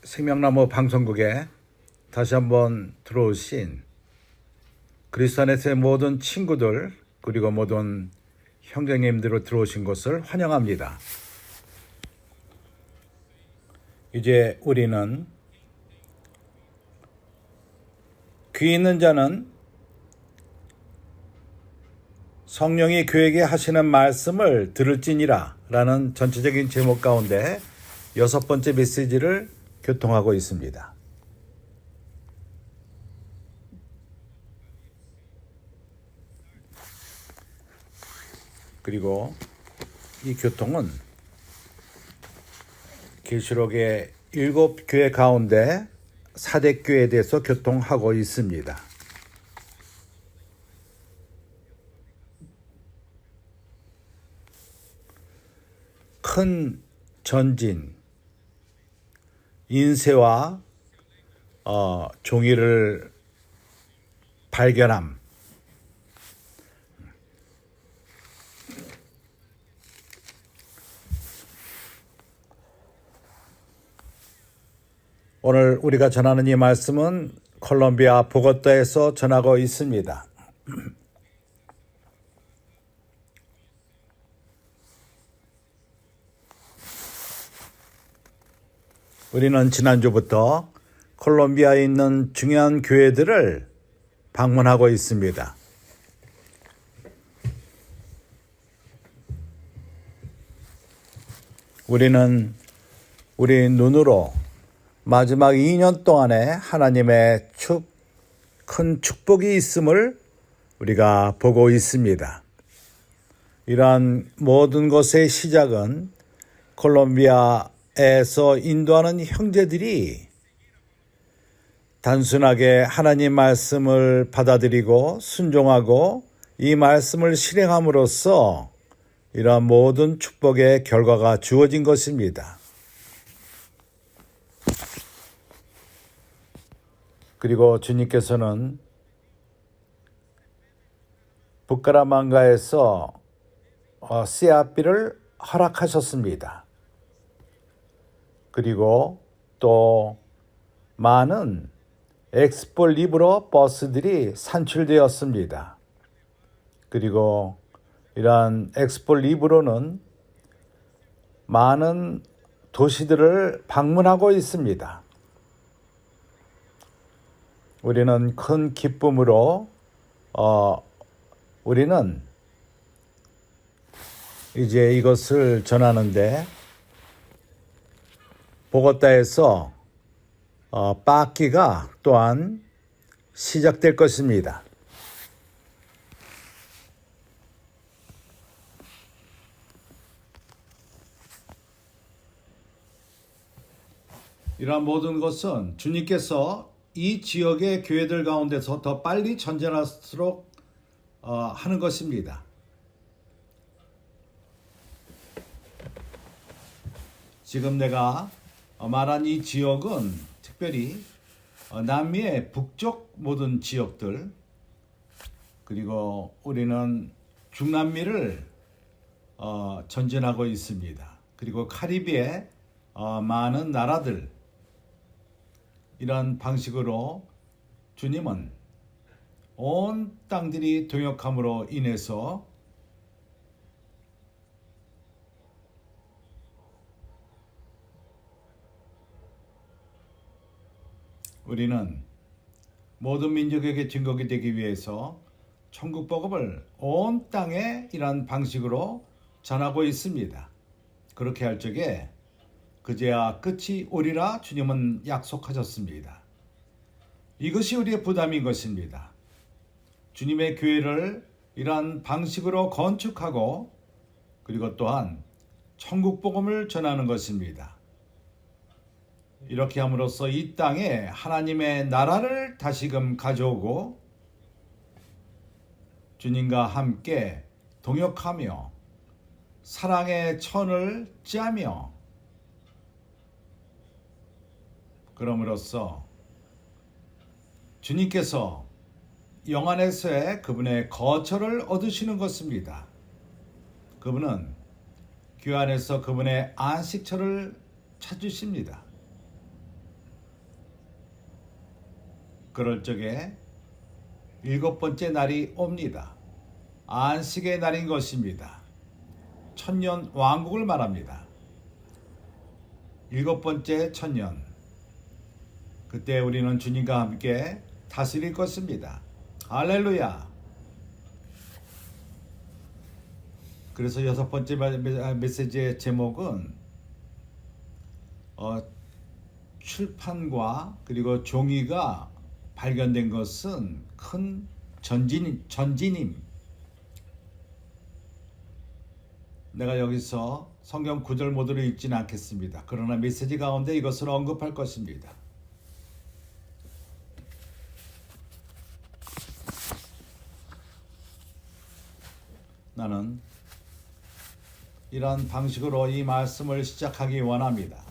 생명나무 방송국에 다시 한번 들어오신 그리스도 안에서의 모든 친구들 그리고 모든 형제님들로 들어오신 것을 환영합니다. 이제 우리는 귀 있는 자는 성령이 그에게 하시는 말씀을 들을지니라 라는 전체적인 제목 가운데 6번째 메시지를 교통하고 있습니다. 그리고 이 교통은 계시록의 7교회 가운데 사대교회에 대해서 교통하고 있습니다. 큰 전진, 인쇄와 종이를 발견함, 오늘 우리가 전하는 이 말씀은 콜롬비아 보고타에서 전하고 있습니다. 우리는 지난주부터 콜롬비아에 있는 중요한 교회들을 방문하고 있습니다. 우리는 우리 눈으로 마지막 2년 동안에 하나님의 큰 축복이 있음을 우리가 보고 있습니다. 이러한 모든 것의 시작은 콜롬비아에서 인도하는 형제들이 단순하게 하나님 말씀을 받아들이고 순종하고 이 말씀을 실행함으로써 이러한 모든 축복의 결과가 주어진 것입니다. 그리고 주님께서는 부카라만가에서 씨앗비를 허락하셨습니다. 그리고 또 많은 엑스폴리브로 버스들이 산출되었습니다. 그리고 이러한 엑스폴리브로는 많은 도시들을 방문하고 있습니다. 우리는 큰 기쁨으로 우리는 이제 이것을 전하는데 보고타에서 빠끼가 또한 시작될 것입니다. 이러한 모든 것은 주님께서 이 지역의 교회들 가운데서 더 빨리 전진할수록 하는 것입니다. 지금 내가 말한 이 지역은 특별히 남미의 북쪽 모든 지역들 그리고 우리는 중남미를 전진하고 있습니다. 그리고 카리비의 많은 나라들 이런 방식으로 주님은 온 땅들이 동역함으로 인해서 우리는 모든 민족에게 증거가 되기 위해서 천국 복음을 온 땅에 이런 방식으로 전하고 있습니다. 그렇게 할 적에 그제야 끝이 오리라 주님은 약속하셨습니다. 이것이 우리의 부담인 것입니다. 주님의 교회를 이러한 방식으로 건축하고 그리고 또한 천국 복음을 전하는 것입니다. 이렇게 함으로써 이 땅에 하나님의 나라를 다시금 가져오고 주님과 함께 동역하며 사랑의 천을 짜며 그럼으로써 주님께서 영안에서의 그분의 거처를 얻으시는 것입니다. 그분은 교회 안에서 그분의 안식처를 찾으십니다. 그럴 적에 일곱 번째 날이 옵니다. 안식의 날인 것입니다. 천년 왕국을 말합니다. 일곱 번째 천년. 그때 우리는 주님과 함께 다스릴 것입니다. 할렐루야. 그래서 여섯 번째 메시지의 제목은 출판과 그리고 종이가 발견된 것은 큰 전진임. 내가 여기서 성경 구절 모두를 읽지는 않겠습니다. 그러나 메시지 가운데 이것을 언급할 것입니다. 나는 이러한 방식으로 이 말씀을 시작하기 원합니다.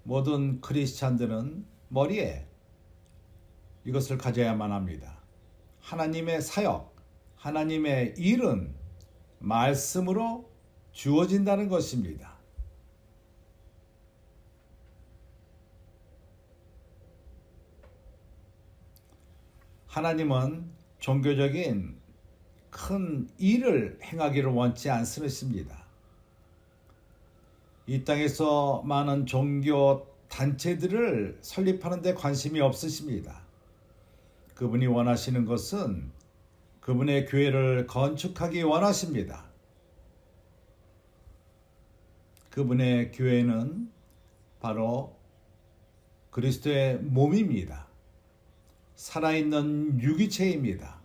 모든 크리스찬들은 머리에 이것을 가져야만 합니다. 하나님의 사역, 하나님의 일은 말씀으로 주어진다는 것입니다. 하나님은 종교적인 큰 일을 행하기를 원치 않으십니다. 이 땅에서 많은 종교 단체들을 설립하는 데 관심이 없으십니다. 그분이 원하시는 것은 그분의 교회를 건축하기 원하십니다. 그분의 교회는 바로 그리스도의 몸입니다. 살아있는 유기체입니다.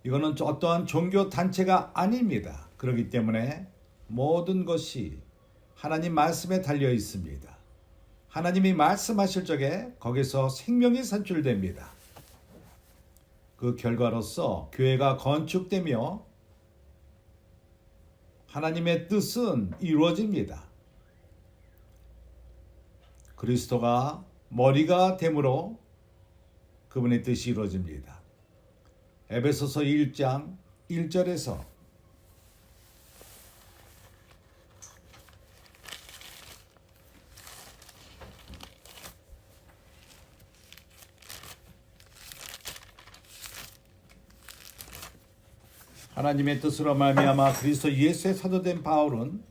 이거는 어떠한 종교 단체가 아닙니다. 그렇기 때문에 모든 것이 하나님 말씀에 달려 있습니다. 하나님이 말씀하실 적에 거기서 생명이 산출됩니다. 그 결과로서 교회가 건축되며 하나님의 뜻은 이루어집니다. 그리스도가 머리가 되므로 그분의 뜻이 이루어집니다. 에베소서 1장 1절에서 하나님의 뜻으로 말미암아 그리스도 예수의 사도된 바울은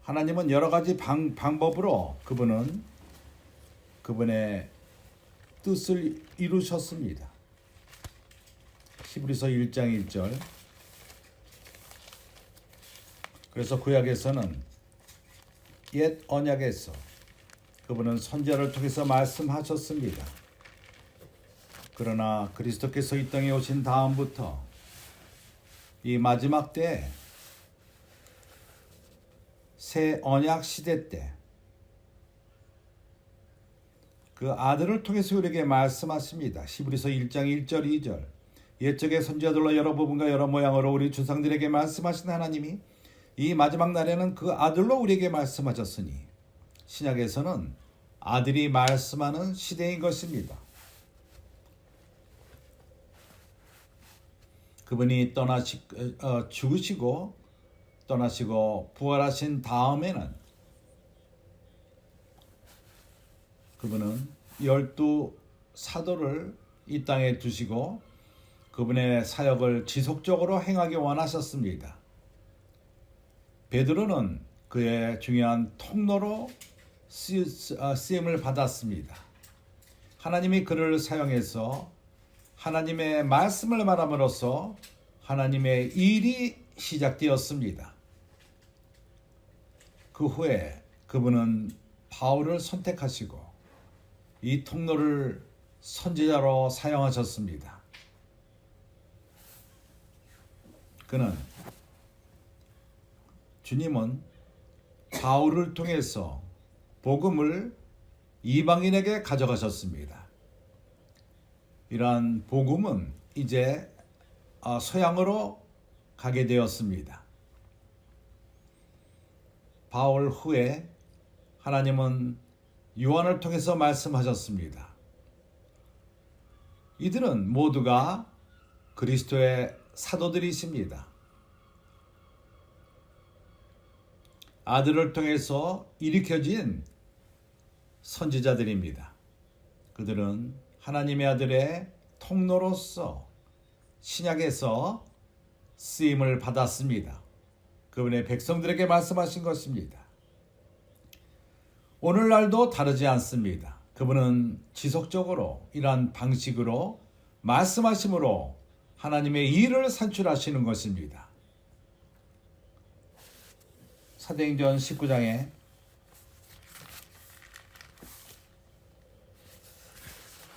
하나님은 여러 가지 방법으로 그분의 뜻을 이루셨습니다. 히브리서 1장 1절. 그래서 구약에서는 옛 언약에서 그분은 선지자를 통해서 말씀하셨습니다. 그러나 그리스도께서 이 땅에 오신 다음부터 이 마지막 때 새 언약 시대 때 그 아들을 통해서 우리에게 말씀하십니다. 히브리서 1장 1절 2절. 옛적의 선지자들로 여러 부분과 여러 모양으로 우리 조상들에게 말씀하신 하나님이 이 마지막 날에는 그 아들로 우리에게 말씀하셨으니 신약에서는 아들이 말씀하는 시대인 것입니다. 그분이 죽으시고 떠나시고 부활하신 다음에는 그분은 12 사도를 이 땅에 두시고 그분의 사역을 지속적으로 행하기 원하셨습니다. 베드로는 그의 중요한 통로로 쓰임을 받았습니다. 하나님이 그를 사용해서 하나님의 말씀을 말함으로써 하나님의 일이 시작되었습니다. 그 후에 그분은 바울을 선택하시고 이 통로를 선지자로 사용하셨습니다. 주님은 바울을 통해서 복음을 이방인에게 가져가셨습니다. 이러한 복음은 이제 서양으로 가게 되었습니다. 바울 후에 하나님은 요한을 통해서 말씀하셨습니다. 이들은 모두가 그리스도의 사도들이십니다. 아들을 통해서 일으켜진 선지자들입니다. 그들은 하나님의 아들의 통로로서 신약에서 쓰임을 받았습니다. 그분의 백성들에게 말씀하신 것입니다. 오늘날도 다르지 않습니다. 그분은 지속적으로 이러한 방식으로 말씀하심으로 하나님의 일을 산출하시는 것입니다. 사도행전 19장에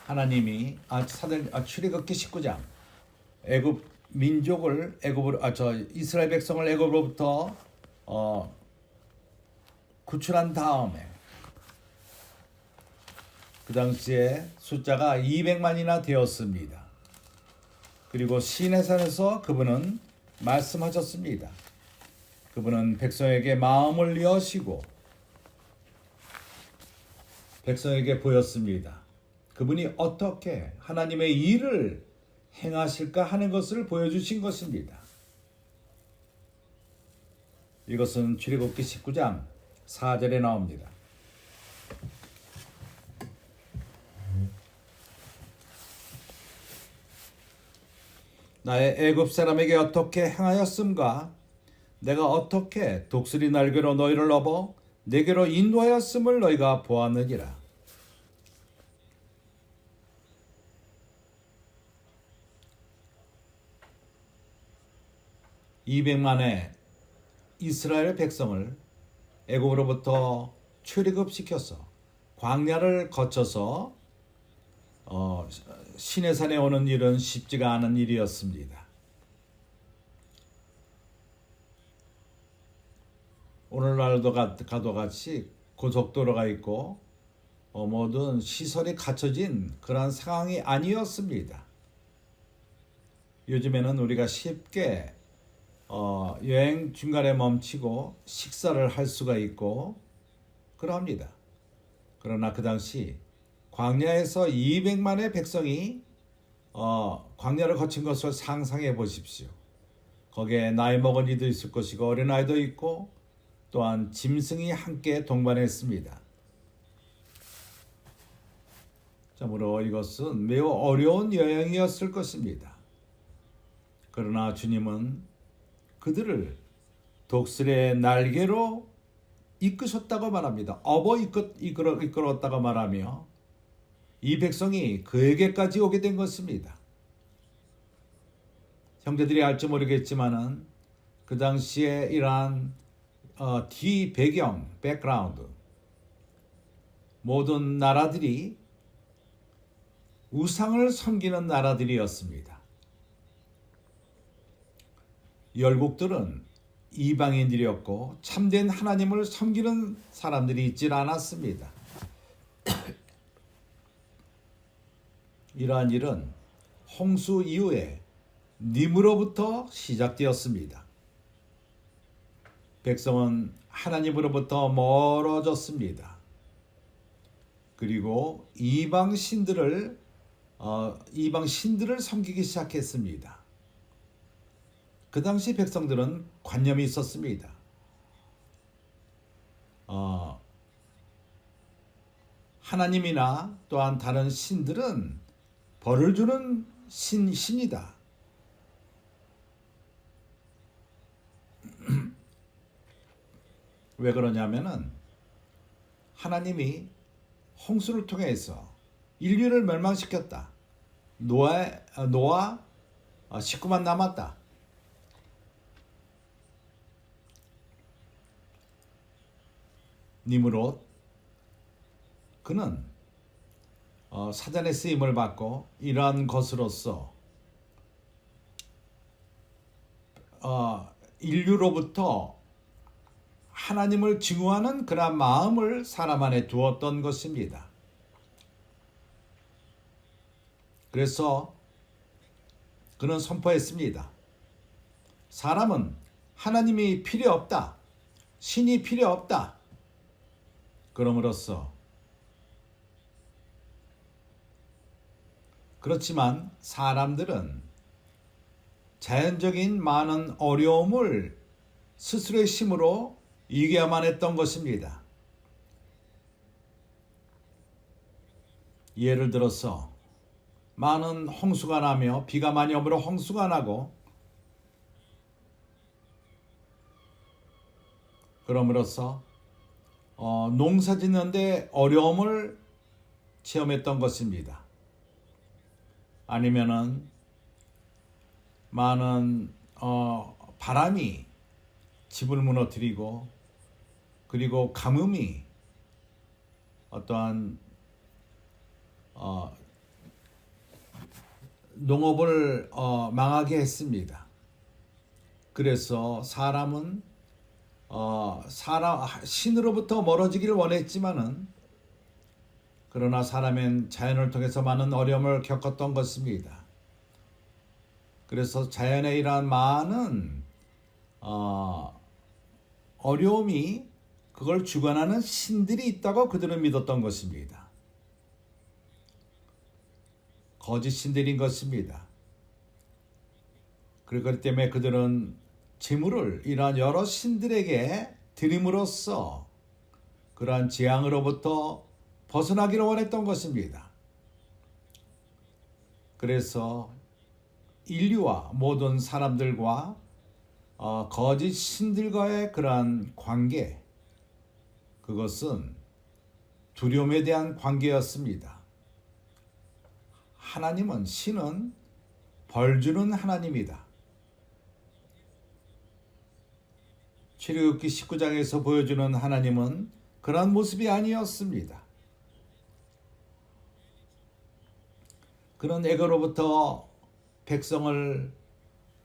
하나님이 출애굽기 19장 애굽 민족을 이스라엘 백성을 애굽으로부터 구출한 다음에 그 당시에 숫자가 200만이나 되었습니다. 그리고 시내산에서 그분은 말씀하셨습니다. 그분은 백성에게 마음을 여시고 백성에게 보였습니다. 그분이 어떻게 하나님의 일을 행하실까 하는 것을 보여주신 것입니다. 이것은 출애굽기 19장 4절에 나옵니다. 나의 애굽 사람에게 어떻게 행하였음과 내가 어떻게 독수리 날개로 너희를 업어 내게로 인도하였음을 너희가 보았느니라. (200만의) 이스라엘 백성을 애굽으로부터 출애굽시켜서 광야를 거쳐서 시내산에 오는 일은 쉽지가 않은 일이었습니다. 오늘날도 가도 같이 고속도로가 있고 모든 시설이 갖춰진 그런 상황이 아니었습니다. 요즘에는 우리가 쉽게 여행 중간에 멈추고 식사를 할 수가 있고 그러합니다. 그러나 그 당시 광야에서 200만의 백성이 광야를 거친 것을 상상해 보십시오. 거기에 나이 먹은 이도 있을 것이고 어린아이도 있고 또한 짐승이 함께 동반했습니다. 참으로 이것은 매우 어려운 여행이었을 것입니다. 그러나 주님은 그들을 독수리의 날개로 이끄셨다고 말합니다. 업어 이끌었다고 말하며 이 백성이 그에게까지 오게 된 것입니다. 형제들이 알지 모르겠지만은 그 당시에 이러한 뒤 배경, 백그라운드 모든 나라들이 우상을 섬기는 나라들이었습니다. 열국들은 이방인들이었고 참된 하나님을 섬기는 사람들이 있질 않았습니다. 이러한 일은 홍수 이후에 님으로부터 시작되었습니다. 백성은 하나님으로부터 멀어졌습니다. 그리고 이방 신들을 섬기기 시작했습니다. 그 당시 백성들은 관념이 있었습니다. 하나님이나 또한 다른 신들은 벌을 주는 신이다. 왜 그러냐면은 하나님이 홍수를 통해서 인류를 멸망시켰다. 노아 식구만 남았다. 니므롯 그는 사단의 쓰임을 받고 이러한 것으로서 인류로부터 하나님을 증오하는 그런 마음을 사람 안에 두었던 것입니다. 그래서 그는 선포했습니다. 사람은 하나님이 필요 없다. 신이 필요 없다. 그럼으로써 그렇지만 사람들은 자연적인 많은 어려움을 스스로의 힘으로 이겨야만 했던 것입니다. 예를 들어서 많은 홍수가 나며 비가 많이 오므로 홍수가 나고 그럼으로써 농사 짓는데 어려움을 체험했던 것입니다. 아니면은 많은 바람이 집을 무너뜨리고 그리고 가뭄이 어떠한 농업을 망하게 했습니다. 그래서 사람은 신으로부터 멀어지기를 원했지만은 그러나 사람은 자연을 통해서 많은 어려움을 겪었던 것입니다. 그래서 자연에 이러한 많은 어려움이 그걸 주관하는 신들이 있다고 그들은 믿었던 것입니다. 거짓 신들인 것입니다. 그렇기 때문에 그들은 재물을 이러한 여러 신들에게 드림으로써 그러한 재앙으로부터 벗어나기를 원했던 것입니다. 그래서 인류와 모든 사람들과 거짓 신들과의 그러한 관계, 그것은 두려움에 대한 관계였습니다. 하나님은, 신은 벌 주는 하나님이다. 출애굽기 19장에서 보여주는 하나님은 그런 모습이 아니었습니다. 그는 애굽으로부터 백성을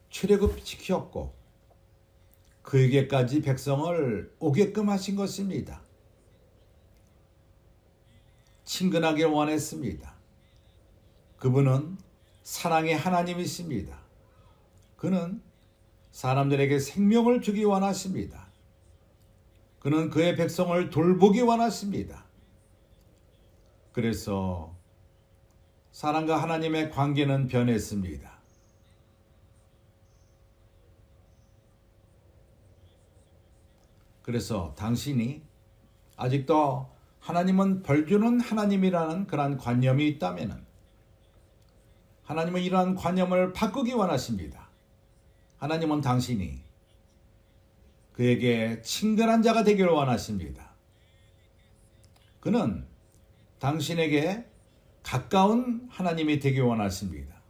출애굽시켰고 그에게까지 백성을 오게끔 하신 것입니다. 친근하길 원했습니다. 그분은 사랑의 하나님이십니다. 그는 사람들에게 생명을 주기 원하십니다. 그는 그의 백성을 돌보기 원하십니다. 그래서 사람과 하나님의 관계는 변했습니다. 그래서 당신이 아직도 하나님은 벌 주는 하나님이라는 그러한 관념이 있다면 하나님은 이러한 관념을 바꾸기 원하십니다. 하나님은 당신이 그에게 친근한 자가 되기를 원하십니다. 그는 당신에게 가까운 하나님이 되기 원하십니다.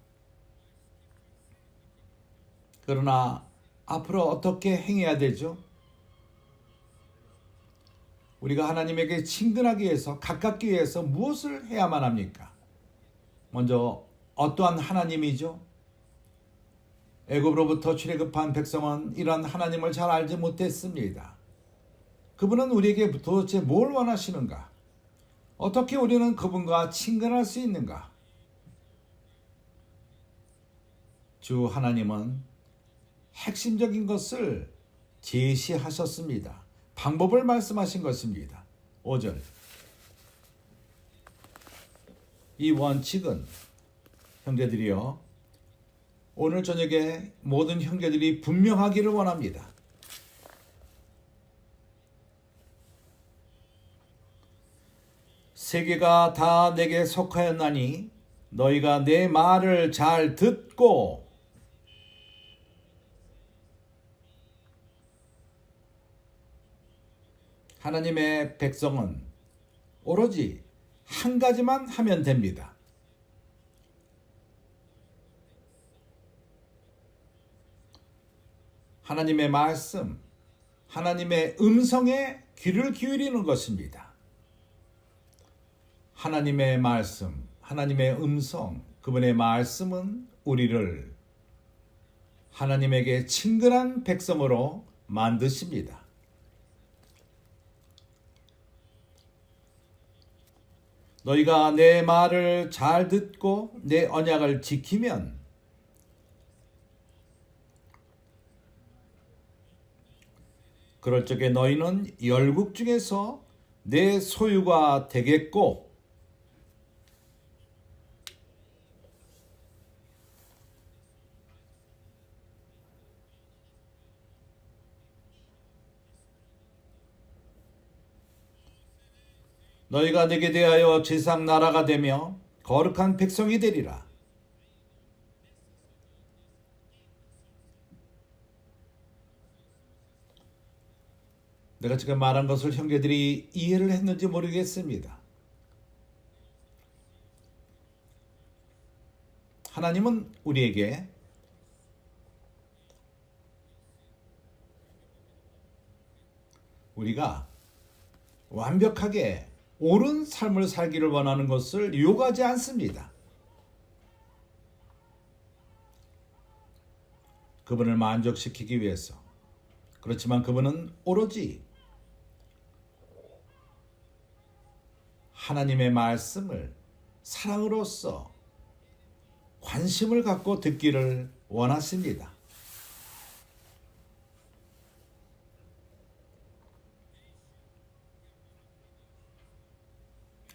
그러나 앞으로 어떻게 행해야 되죠? 우리가 하나님에게 친근하기 위해서, 가깝기 위해서 무엇을 해야만 합니까? 먼저 어떠한 하나님이죠? 애굽으로부터 출애굽한 백성은 이런 하나님을 잘 알지 못했습니다. 그분은 우리에게 도대체 뭘 원하시는가? 어떻게 우리는 그분과 친근할 수 있는가? 주 하나님은 핵심적인 것을 제시하셨습니다. 방법을 말씀하신 것입니다. 5절. 이 원칙은 형제들이여 오늘 저녁에 모든 형제들이 분명하기를 원합니다. 세계가 다 내게 속하였나니 너희가 내 말을 잘 듣고 하나님의 백성은 오로지 한 가지만 하면 됩니다. 하나님의 말씀, 하나님의 음성에 귀를 기울이는 것입니다. 하나님의 말씀, 하나님의 음성, 그분의 말씀은 우리를 하나님에게 친근한 백성으로 만드십니다. 너희가 내 말을 잘 듣고 내 언약을 지키면 그럴 적에 너희는 열국 중에서 내 소유가 되겠고 너희가 내게 대하여 제사장 나라가 되며 거룩한 백성이 되리라. 내가 지금 말한 것을 형제들이 이해를 했는지 모르겠습니다. 하나님은 우리에게 우리가 완벽하게 옳은 삶을 살기를 원하는 것을 요구하지 않습니다. 그분을 만족시키기 위해서. 그렇지만 그분은 오로지 하나님의 말씀을 사랑으로서 관심을 갖고 듣기를 원하십니다.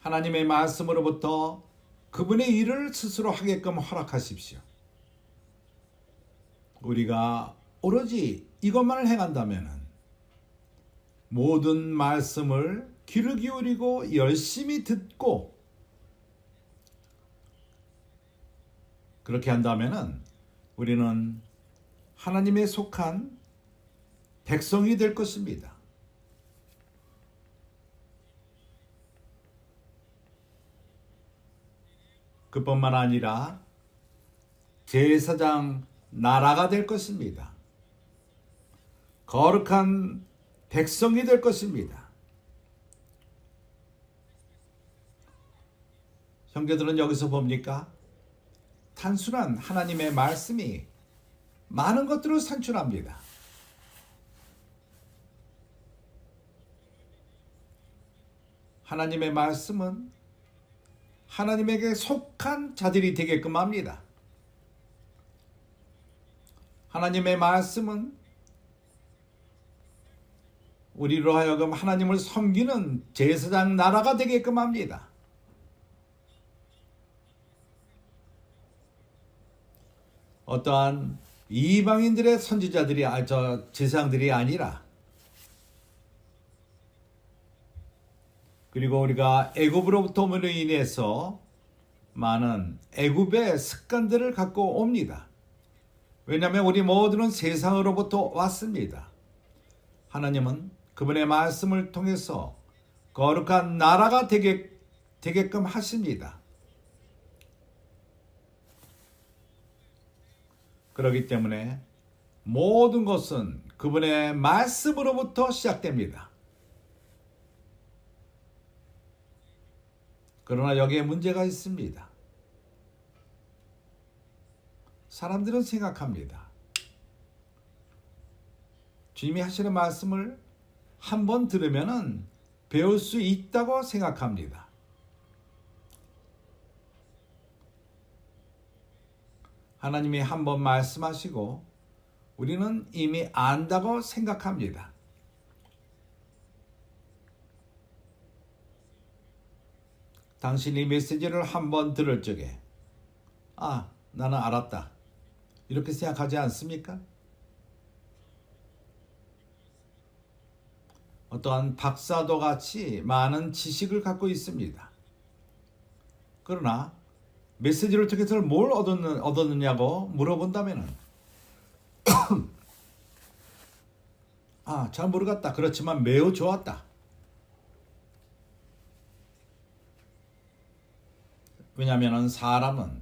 하나님의 말씀으로부터 그분의 일을 스스로 하게끔 허락하십시오. 우리가 오로지 이것만을 행한다면 모든 말씀을 귀를 기울이고 열심히 듣고 그렇게 한다면 우리는 하나님에 속한 백성이 될 것입니다. 그뿐만 아니라 제사장 나라가 될 것입니다. 거룩한 백성이 될 것입니다. 형제들은 여기서 봅니까? 단순한 하나님의 말씀이 많은 것들을 산출합니다. 하나님의 말씀은 하나님에게 속한 자들이 되게끔 합니다. 하나님의 말씀은 우리로 하여금 하나님을 섬기는 제사장 나라가 되게끔 합니다. 어떠한 이방인들의 선지자들이 제사장들이 아니라 그리고 우리가 애굽으로부터 오므로 인해서 많은 애굽의 습관들을 갖고 옵니다. 왜냐하면 우리 모두는 세상으로부터 왔습니다. 하나님은 그분의 말씀을 통해서 거룩한 나라가 되게끔 하십니다. 그렇기 때문에 모든 것은 그분의 말씀으로부터 시작됩니다. 그러나 여기에 문제가 있습니다. 사람들은 생각합니다. 주님이 하시는 말씀을 한 번 들으면 배울 수 있다고 생각합니다. 하나님이 한 번 말씀하시고 우리는 이미 안다고 생각합니다. 당신이 메시지를 한 번 들을 적에 나는 알았다. 이렇게 생각하지 않습니까? 어떠한 박사도 같이 많은 지식을 갖고 있습니다. 그러나 메시지를 통해서 뭘 얻었느냐고 물어본다면 잘 모르겠다. 그렇지만 매우 좋았다. 왜냐하면 사람은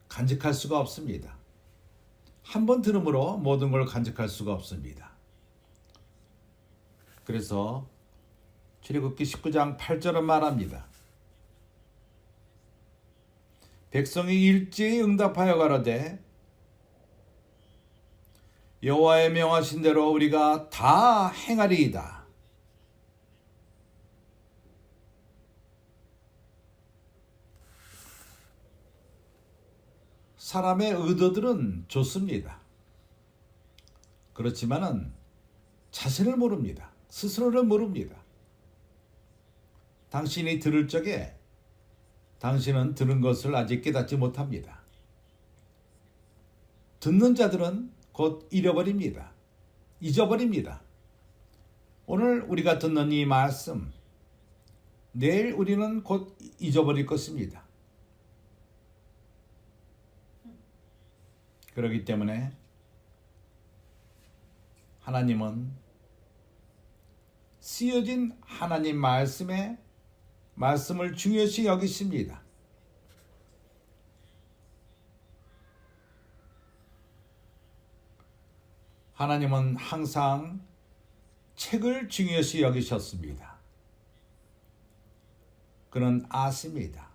간직할 수가 없습니다. 한 번 들음으로 모든 걸 간직할 수가 없습니다. 그래서 출애굽기 19장 8절은 말합니다. 백성이 일제히 응답하여 가로되 여호와의 명하신 대로 우리가 다 행하리이다. 사람의 의도들은 좋습니다. 그렇지만은 자신을 모릅니다. 스스로를 모릅니다. 당신이 들을 적에 당신은 들은 것을 아직 깨닫지 못합니다. 듣는 자들은 곧 잃어버립니다. 잊어버립니다. 오늘 우리가 듣는 이 말씀, 내일 우리는 곧 잊어버릴 것입니다. 그렇기 때문에 하나님은 쓰여진 하나님 말씀을 중요시 여기십니다. 하나님은 항상 책을 중요시 여기셨습니다. 그는 아십니다.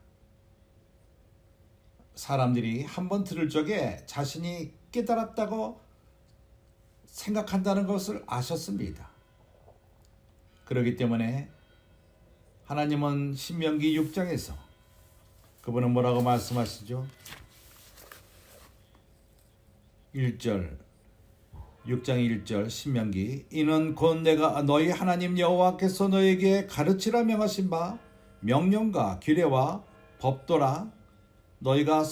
사람들이 한번 들을 적에 자신이 깨달았다고 생각한다는 것을 아셨습니다. 그렇기 때문에 하나님은 신명기 6장에서 그분은 뭐라고 말씀하시죠? 1절 6장 1절 신명기 이는 곧 내가 너희 하나님 여호와께서 너에게 가르치라 명하신 바 명령과 규례와 법도라 너희가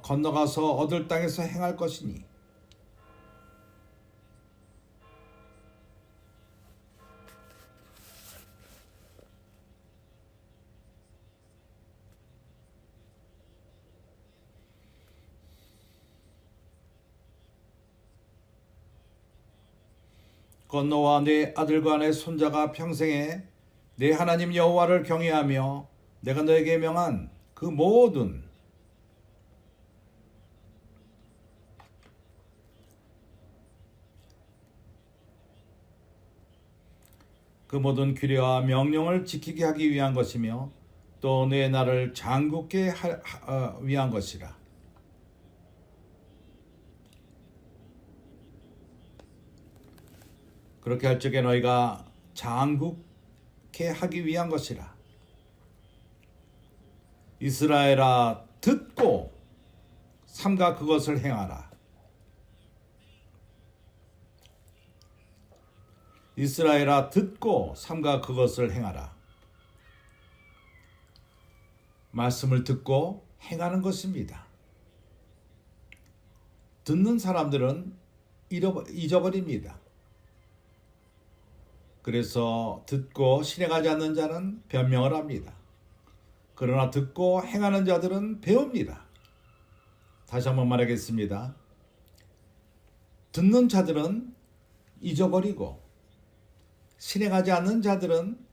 건너가서 얻을 땅에서 행할 것이니 건너와 내 아들과 내 손자가 평생에 내 하나님 여호와를 경외하며 내가 너에게 명한 그 모든 규례와 명령을 지키게 하기 위한 것이며 또 내 나를 장굽게 위한 것이라. 그렇게 할 적에 너희가 장굽게 하기 위한 것이라. 이스라엘아 듣고 삼가 그것을 행하라. 이스라엘아 듣고 삼가 그것을 행하라. 말씀을 듣고 행하는 것입니다. 듣는 사람들은 잊어버립니다. 그래서 듣고 실행하지 않는 자는 변명을 합니다. 그러나 듣고 행하는 자들은 배웁니다. 다시 한번 말하겠습니다. 듣는 자들은 잊어버리고 실행하지 않는 자들은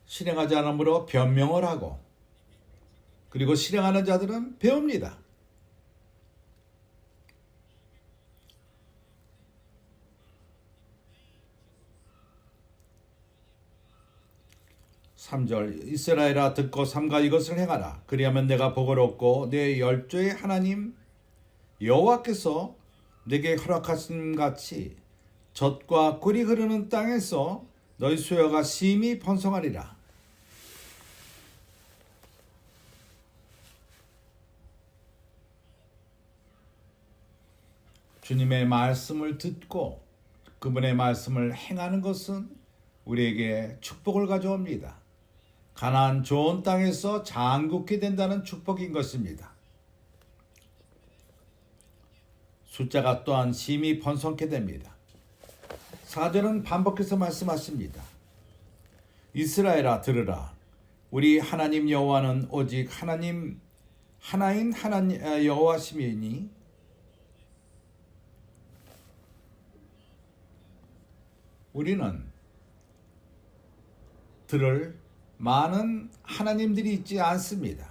실행하지 않음으로 변명을 하고 그리고 실행하는 자들은 배웁니다. 3절 이스라엘아 듣고 삼가 이것을 행하라. 그리하면 내가 복을 얻고 내 열조의 하나님 여호와께서 내게 허락하신 같이 젖과 꿀이 흐르는 땅에서 너희 수여가 심히 번성하리라. 주님의 말씀을 듣고 그분의 말씀을 행하는 것은 우리에게 축복을 가져옵니다. 가나안 좋은 땅에서 장굽게 된다는 축복인 것입니다. 숫자가 또한 심히 번성케 됩니다. 4절은 반복해서 말씀하십니다. 이스라엘아 들으라. 우리 하나님 여호와는 오직 하나인 하나님 여호와심이니 우리는 들을 많은 하나님들이 있지 않습니다.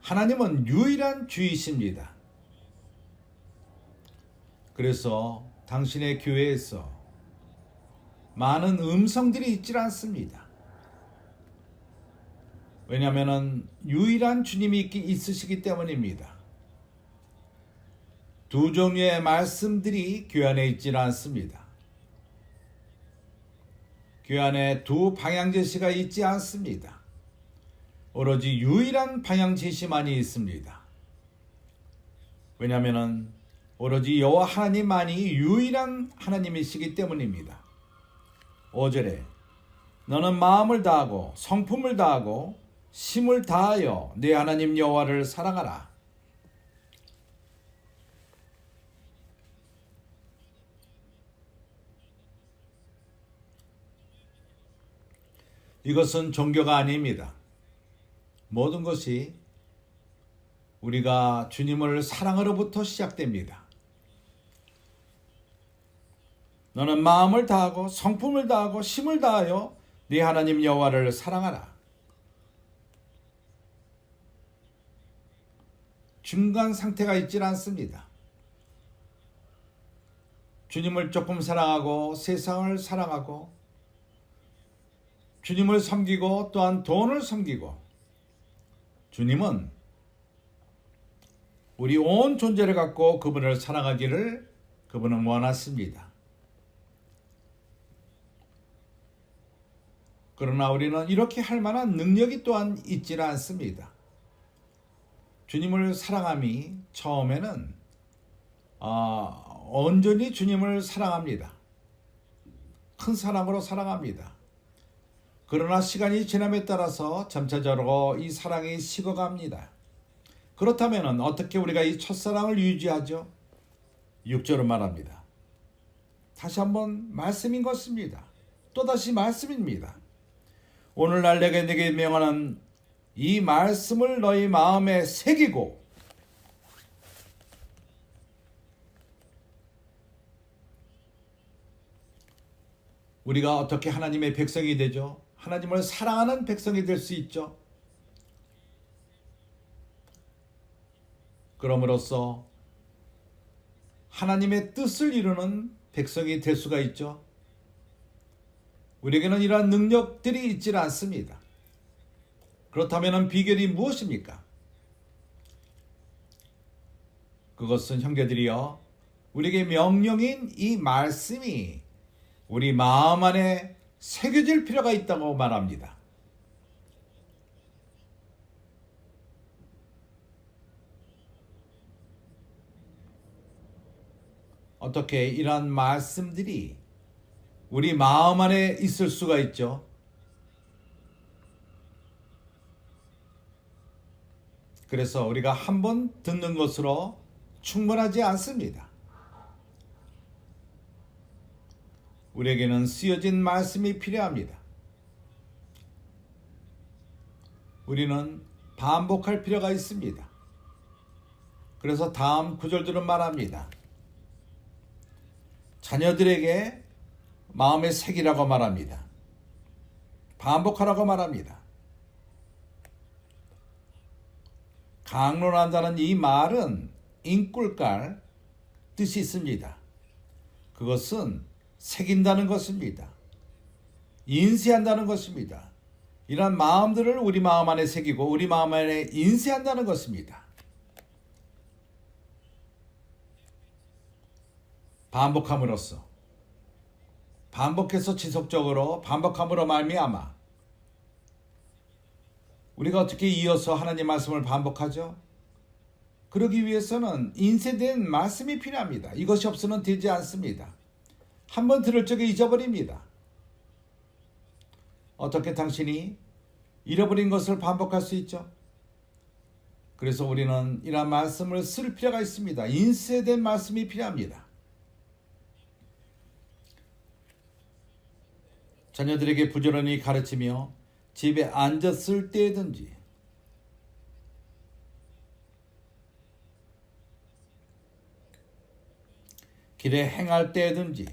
하나님은 유일한 주이십니다. 그래서 당신의 교회에서 많은 음성들이 있지 않습니다. 왜냐하면 유일한 주님이 있으시기 때문입니다. 두 종류의 말씀들이 교회 안에 있지 않습니다. 교회 안에 두 방향 제시가 있지 않습니다. 오로지 유일한 방향 제시만이 있습니다. 왜냐하면 오로지 여호와 하나님만이 유일한 하나님이시기 때문입니다. 5절에 너는 마음을 다하고 성품을 다하고 힘을 다하여 네 하나님 여호와를 사랑하라. 이것은 종교가 아닙니다. 모든 것이 우리가 주님을 사랑으로부터 시작됩니다. 너는 마음을 다하고 성품을 다하고 힘을 다하여 네 하나님 여호와를 사랑하라. 중간 상태가 있질 않습니다. 주님을 조금 사랑하고 세상을 사랑하고 주님을 섬기고 또한 돈을 섬기고, 주님은 우리 온 존재를 갖고 그분을 사랑하기를 그분은 원하십니다. 그러나 우리는 이렇게 할 만한 능력이 또한 있지는 않습니다. 주님을 사랑함이 처음에는 온전히 주님을 사랑합니다. 큰 사랑으로 사랑합니다. 그러나 시간이 지남에 따라서 점차적으로 이 사랑이 식어갑니다. 그렇다면 어떻게 우리가 이 첫사랑을 유지하죠? 6절은 말합니다. 다시 한번 말씀인 것입니다. 또다시 말씀입니다. 오늘날 내게 명하는 이 말씀을 너희 마음에 새기고 우리가 어떻게 하나님의 백성이 되죠? 하나님을 사랑하는 백성이 될 수 있죠. 그럼으로써 하나님의 뜻을 이루는 백성이 될 수가 있죠. 우리에게는 이러한 능력들이 있지 않습니다. 그렇다면 비결이 무엇입니까? 그것은 형제들이여, 우리에게 명령인 이 말씀이 우리 마음 안에 새겨질 필요가 있다고 말합니다. 어떻게 이러한 말씀들이 우리 마음 안에 있을 수가 있죠? 그래서 우리가 한 번 듣는 것으로 충분하지 않습니다. 우리에게는 쓰여진 말씀이 필요합니다. 우리는 반복할 필요가 있습니다. 그래서 다음 구절들은 말합니다. 자녀들에게 마음에 새기라고 말합니다. 반복하라고 말합니다. 강론한다는 이 말은 인꿀깔 뜻이 있습니다. 그것은 새긴다는 것입니다. 인쇄한다는 것입니다. 이러한 마음들을 우리 마음 안에 새기고 우리 마음 안에 인쇄한다는 것입니다. 반복함으로써, 반복해서 지속적으로 반복함으로 말미암아 우리가 어떻게 이어서 하나님 말씀을 반복하죠? 그러기 위해서는 인쇄된 말씀이 필요합니다. 이것이 없으면 되지 않습니다. 한번 들을 적에 잊어버립니다. 어떻게 당신이 잃어버린 것을 반복할 수 있죠? 그래서 우리는 이러한 말씀을 쓸 필요가 있습니다. 인쇄된 말씀이 필요합니다. 자녀들에게 부지런히 가르치며 집에 앉았을 때든지 길에 행할 때든지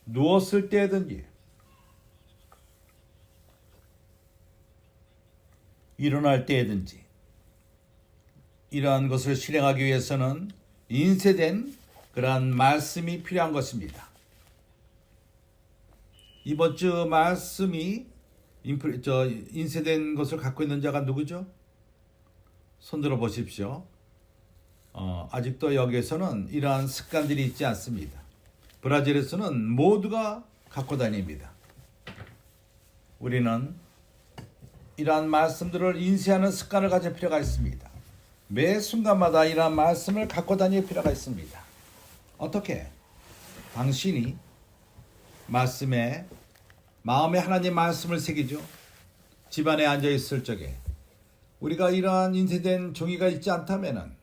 누웠을 때든지 일어날 때든지 이러한 것을 실행하기 위해서는 인쇄된 그러한 말씀이 필요한 것입니다. 이번 주 말씀이 인쇄된 것을 갖고 있는 자가 누구죠? 손들어 보십시오. 아직도 여기에서는 이러한 습관들이 있지 않습니다. 브라질에서는 모두가 갖고 다닙니다. 우리는 이러한 말씀들을 인쇄하는 습관을 가질 필요가 있습니다. 매 순간마다 이러한 말씀을 갖고 다닐 필요가 있습니다. 어떻게? 당신이 말씀에 마음에 하나님 말씀을 새기죠. 집안에 앉아 있을 적에 우리가 이러한 인쇄된 종이가 있지 않다면은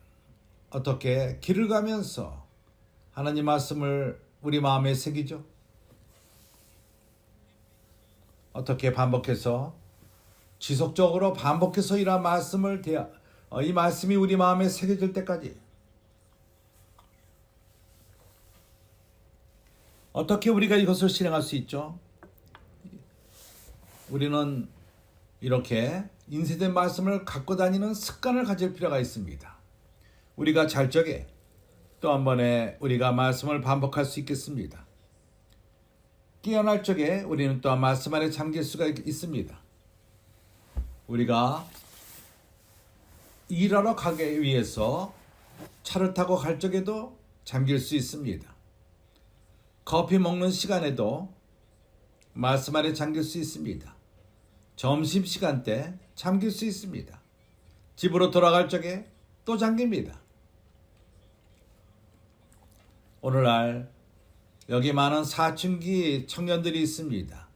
어떻게 길을 가면서 하나님 말씀을 우리 마음에 새기죠? 어떻게 반복해서 지속적으로 반복해서 이런 말씀을 이 말씀이 우리 마음에 새겨질 때까지 어떻게 우리가 이것을 실행할 수 있죠? 우리는 이렇게 인쇄된 말씀을 갖고 다니는 습관을 가질 필요가 있습니다. 우리가 잘 적에 또 한 번에 우리가 말씀을 반복할 수 있겠습니다. 깨어날 적에 우리는 또한 말씀 안에 잠길 수가 있습니다. 우리가 일하러 가기 위해서 차를 타고 갈 적에도 잠길 수 있습니다. 커피 먹는 시간에도 말씀 안에 잠길 수 있습니다. 점심시간 때 잠길 수 있습니다. 집으로 돌아갈 적에 또 잠깁니다. 오늘날 여기 많은 사춘기 청년들이 있습니다.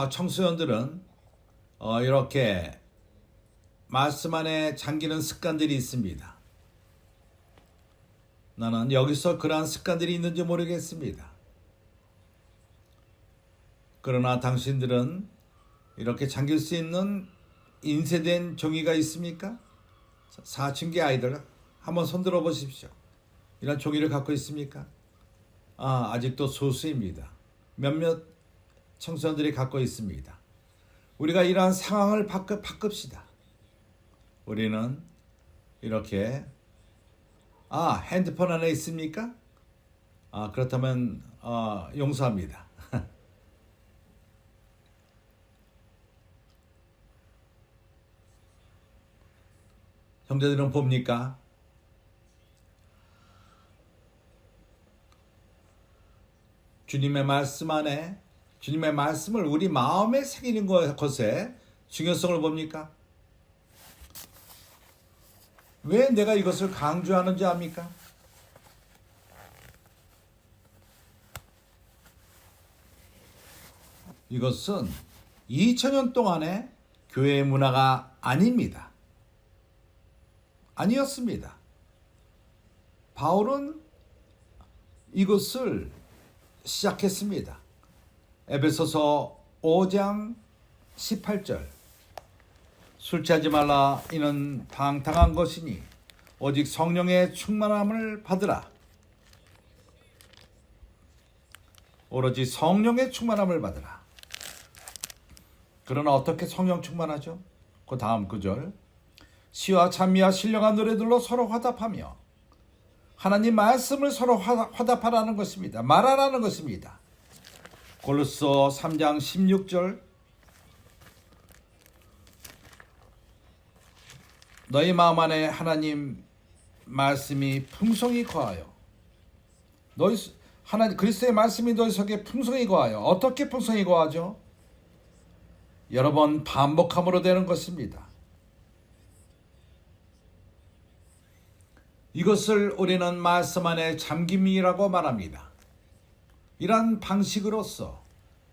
청소년들은 이렇게 말씀 안에 잠기는 습관들이 있습니다. 나는 여기서 그러한 습관들이 있는지 모르겠습니다. 그러나 당신들은 이렇게 잠길 수 있는 인쇄된 종이가 있습니까? 사춘기 아이들 한번 손들어 보십시오. 이런 종이를 갖고 있습니까? 아직도 소수입니다. 몇몇 청소년들이 갖고 있습니다. 우리가 이러한 상황을 바꿉시다. 우리는 이렇게 핸드폰 안에 있습니까? 그렇다면 용서합니다. 형제들은 봅니까? 주님의 말씀 안에 주님의 말씀을 우리 마음에 새기는 것에 중요성을 봅니까? 왜 내가 이것을 강조하는지 압니까? 이것은 2000년 동안의 교회의 문화가 아닙니다. 아니었습니다. 바울은 이것을 시작했습니다. 에베소서 5장 18절 술 취하지 말라 이는 방탕한 것이니 오직 성령의 충만함을 받으라. 오로지 성령의 충만함을 받으라. 그러나 어떻게 성령 충만하죠? 그 다음 구절 시와 찬미와 신령한 노래들로 서로 화답하며 하나님 말씀을 서로 화답하라는 것입니다. 말하라는 것입니다. 골로새 3장 16절 너희 마음 안에 하나님 말씀이 풍성히 거하여 그리스도의 말씀이 너희 속에 풍성히 거하여 어떻게 풍성히 거하죠? 여러 번 반복함으로 되는 것입니다. 이것을 우리는 말씀 안에 잠김이라고 말합니다. 이러한 방식으로서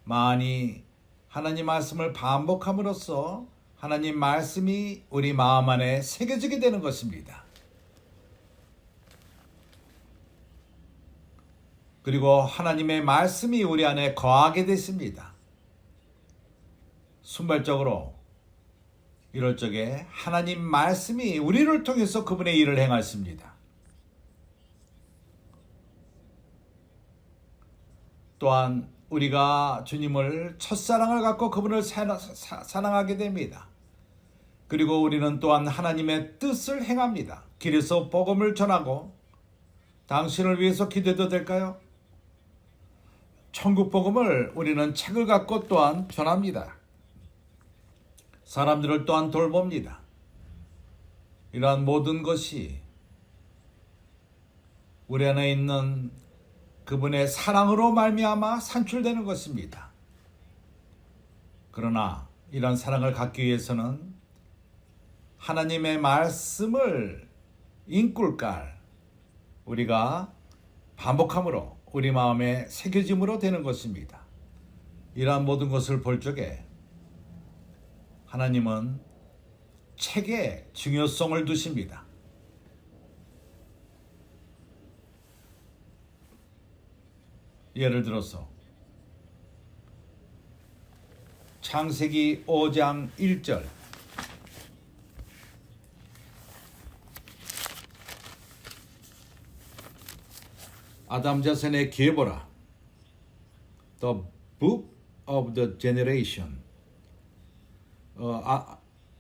많이 하나님 말씀을 반복함으로써 하나님 말씀이 우리 마음 안에 새겨지게 되는 것입니다. 그리고 하나님의 말씀이 우리 안에 거하게 되십니다. 순발적으로 이럴 적에 하나님 말씀이 우리를 통해서 그분의 일을 행하십니다. 또한 우리가 주님을 첫사랑을 갖고 그분을 사랑하게 됩니다. 그리고 우리는 또한 하나님의 뜻을 행합니다. 길에서 복음을 전하고 당신을 위해서 기도해도 될까요? 천국 복음을 우리는 책을 갖고 또한 전합니다. 사람들을 또한 돌봅니다. 이러한 모든 것이 우리 안에 있는 그분의 사랑으로 말미암아 산출되는 것입니다. 그러나 이런 사랑을 갖기 위해서는 하나님의 말씀을 인꿀깔 우리가 반복함으로 우리 마음에 새겨짐으로 되는 것입니다. 이러한 모든 것을 볼 적에 하나님은 책에 중요성을 두십니다. 예를 들어서 창세기 5장 1절. 아담 자손의 계보라. The Book of the Generation.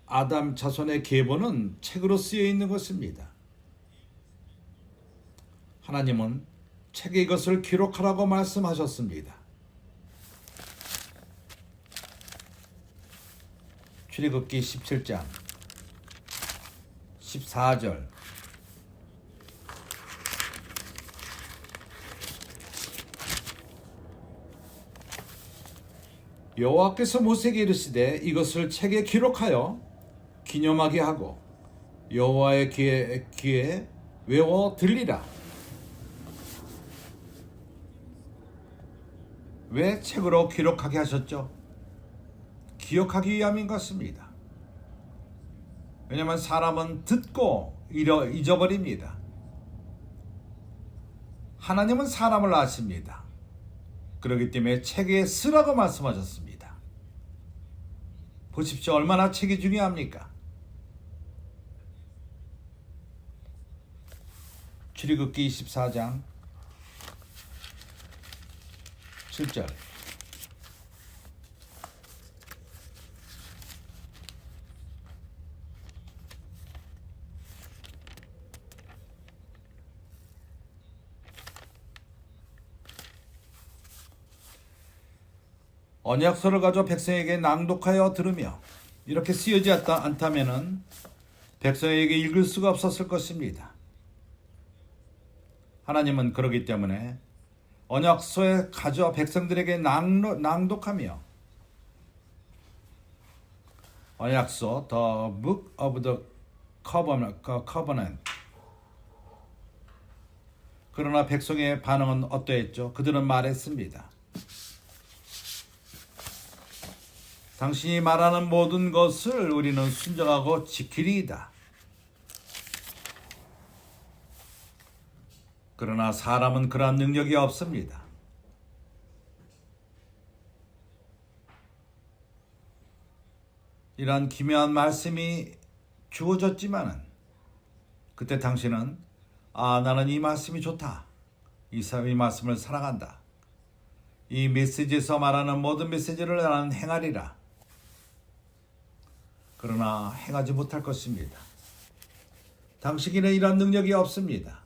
아담 자손의 계보는 책으로 쓰여 있는 것입니다. 하나님은 책에 이것을 기록하라고 말씀하셨습니다. 출애굽기 17장 14절. 여호와께서 모세에게 이르시되 이것을 책에 기록하여 기념하게 하고 여호와의 귀에 외워 들리라. 왜 책으로 기록하게 하셨죠? 기억하기 위함인 것입니다. 왜냐하면 사람은 듣고 잊어버립니다. 하나님은 사람을 아십니다. 그렇기 때문에 책에 쓰라고 말씀하셨습니다. 보십시오. 얼마나 책이 중요합니까? 출애굽기 24장 7절. 언약서를 가져 백성에게 낭독하여 들으며 이렇게 쓰여지 않다면은 백성에게 읽을 수가 없었을 것입니다. 하나님은 그러기 때문에 언약서에 가져 백성들에게 낭독하며 언약서 The Book of the Covenant. 그러나 백성의 반응은 어떠했죠? 그들은 말했습니다. 당신이 말하는 모든 것을 우리는 순종하고 지키리이다. 그러나 사람은 그러한 능력이 없습니다. 이러한 기묘한 말씀이 주어졌지만은 그때 당신은 나는 이 말씀이 좋다. 이 말씀을 사랑한다. 이 메시지에서 말하는 모든 메시지를 나는 행하리라. 그러나 행하지 못할 것입니다. 당신에게는 이러한 능력이 없습니다.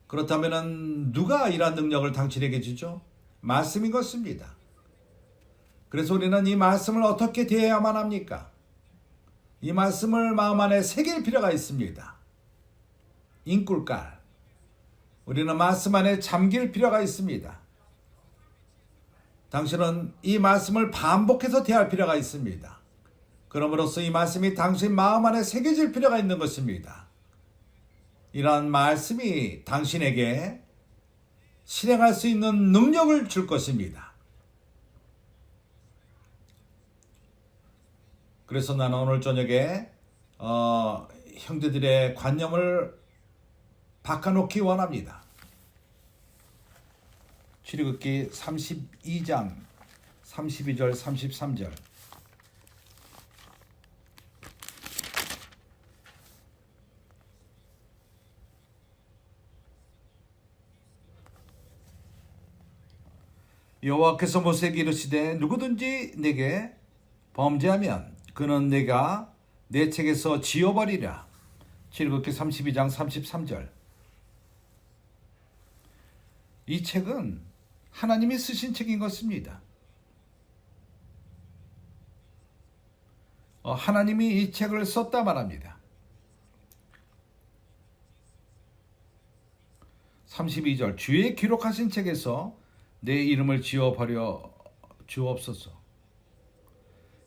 그렇다면 누가 이러한 능력을 당신에게 주죠? 말씀인 것입니다. 그래서 우리는 이 말씀을 어떻게 대해야만 합니까? 이 말씀을 마음 안에 새길 필요가 있습니다. 인꿀깔. 우리는 말씀 안에 잠길 필요가 있습니다. 당신은 이 말씀을 반복해서 대할 필요가 있습니다. 그럼으로써 이 말씀이 당신 마음 안에 새겨질 필요가 있는 것입니다. 이러한 말씀이 당신에게 실행할 수 있는 능력을 줄 것입니다. 그래서 나는 오늘 저녁에 형제들의 관념을 바꿔놓기 원합니다. 출애굽기 32장 32절 33절. 여호와께서 모세에게 이르시되 누구든지 내게 범죄하면 그는 내가 내 책에서 지워버리라. 출애굽기 32장 33절. 이 책은 하나님이 쓰신 책인 것입니다. 하나님이 이 책을 썼다 말합니다. 32절. 주의 기록하신 책에서 내 이름을 지워버려 주옵소서.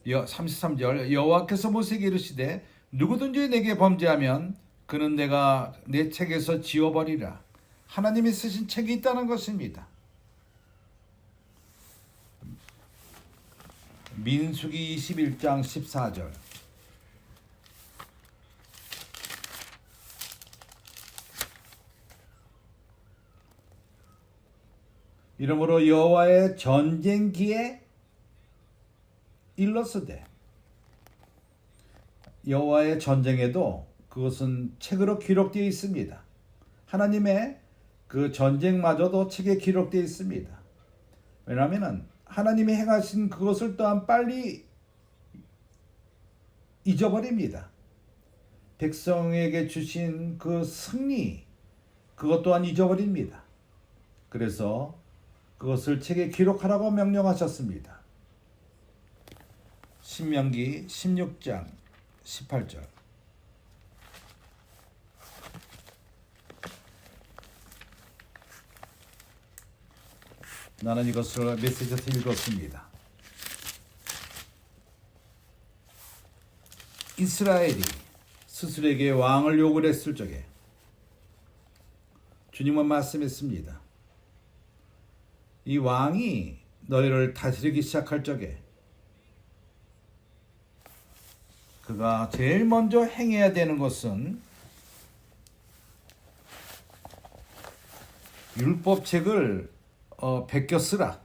33절. 여호와께서 모세에게 이르시되 누구든지 내게 범죄하면 그는 내가 내 책에서 지워버리라. 하나님이 쓰신 책이 있다는 것입니다. 민수기 21장 14절. 이러므로 여호와의 전쟁기에 일러스되 여호와의 전쟁에도 그것은 책으로 기록되어 있습니다. 하나님의 그 전쟁마저도 책에 기록되어 있습니다. 왜냐하면 하나님이 행하신 그것을 또한 빨리 잊어버립니다. 백성에게 주신 그 승리, 그것 또한 잊어버립니다. 그래서 그것을 책에 기록하라고 명령하셨습니다. 신명기 16장 18절. 나는 이것을 메시지에서 읽었습니다. 이스라엘이 스스로에게 왕을 요구를 했을 적에 주님은 말씀했습니다. 이 왕이 너희를 다스리기 시작할 적에 그가 제일 먼저 행해야 되는 것은 율법책을 베껴 쓰라.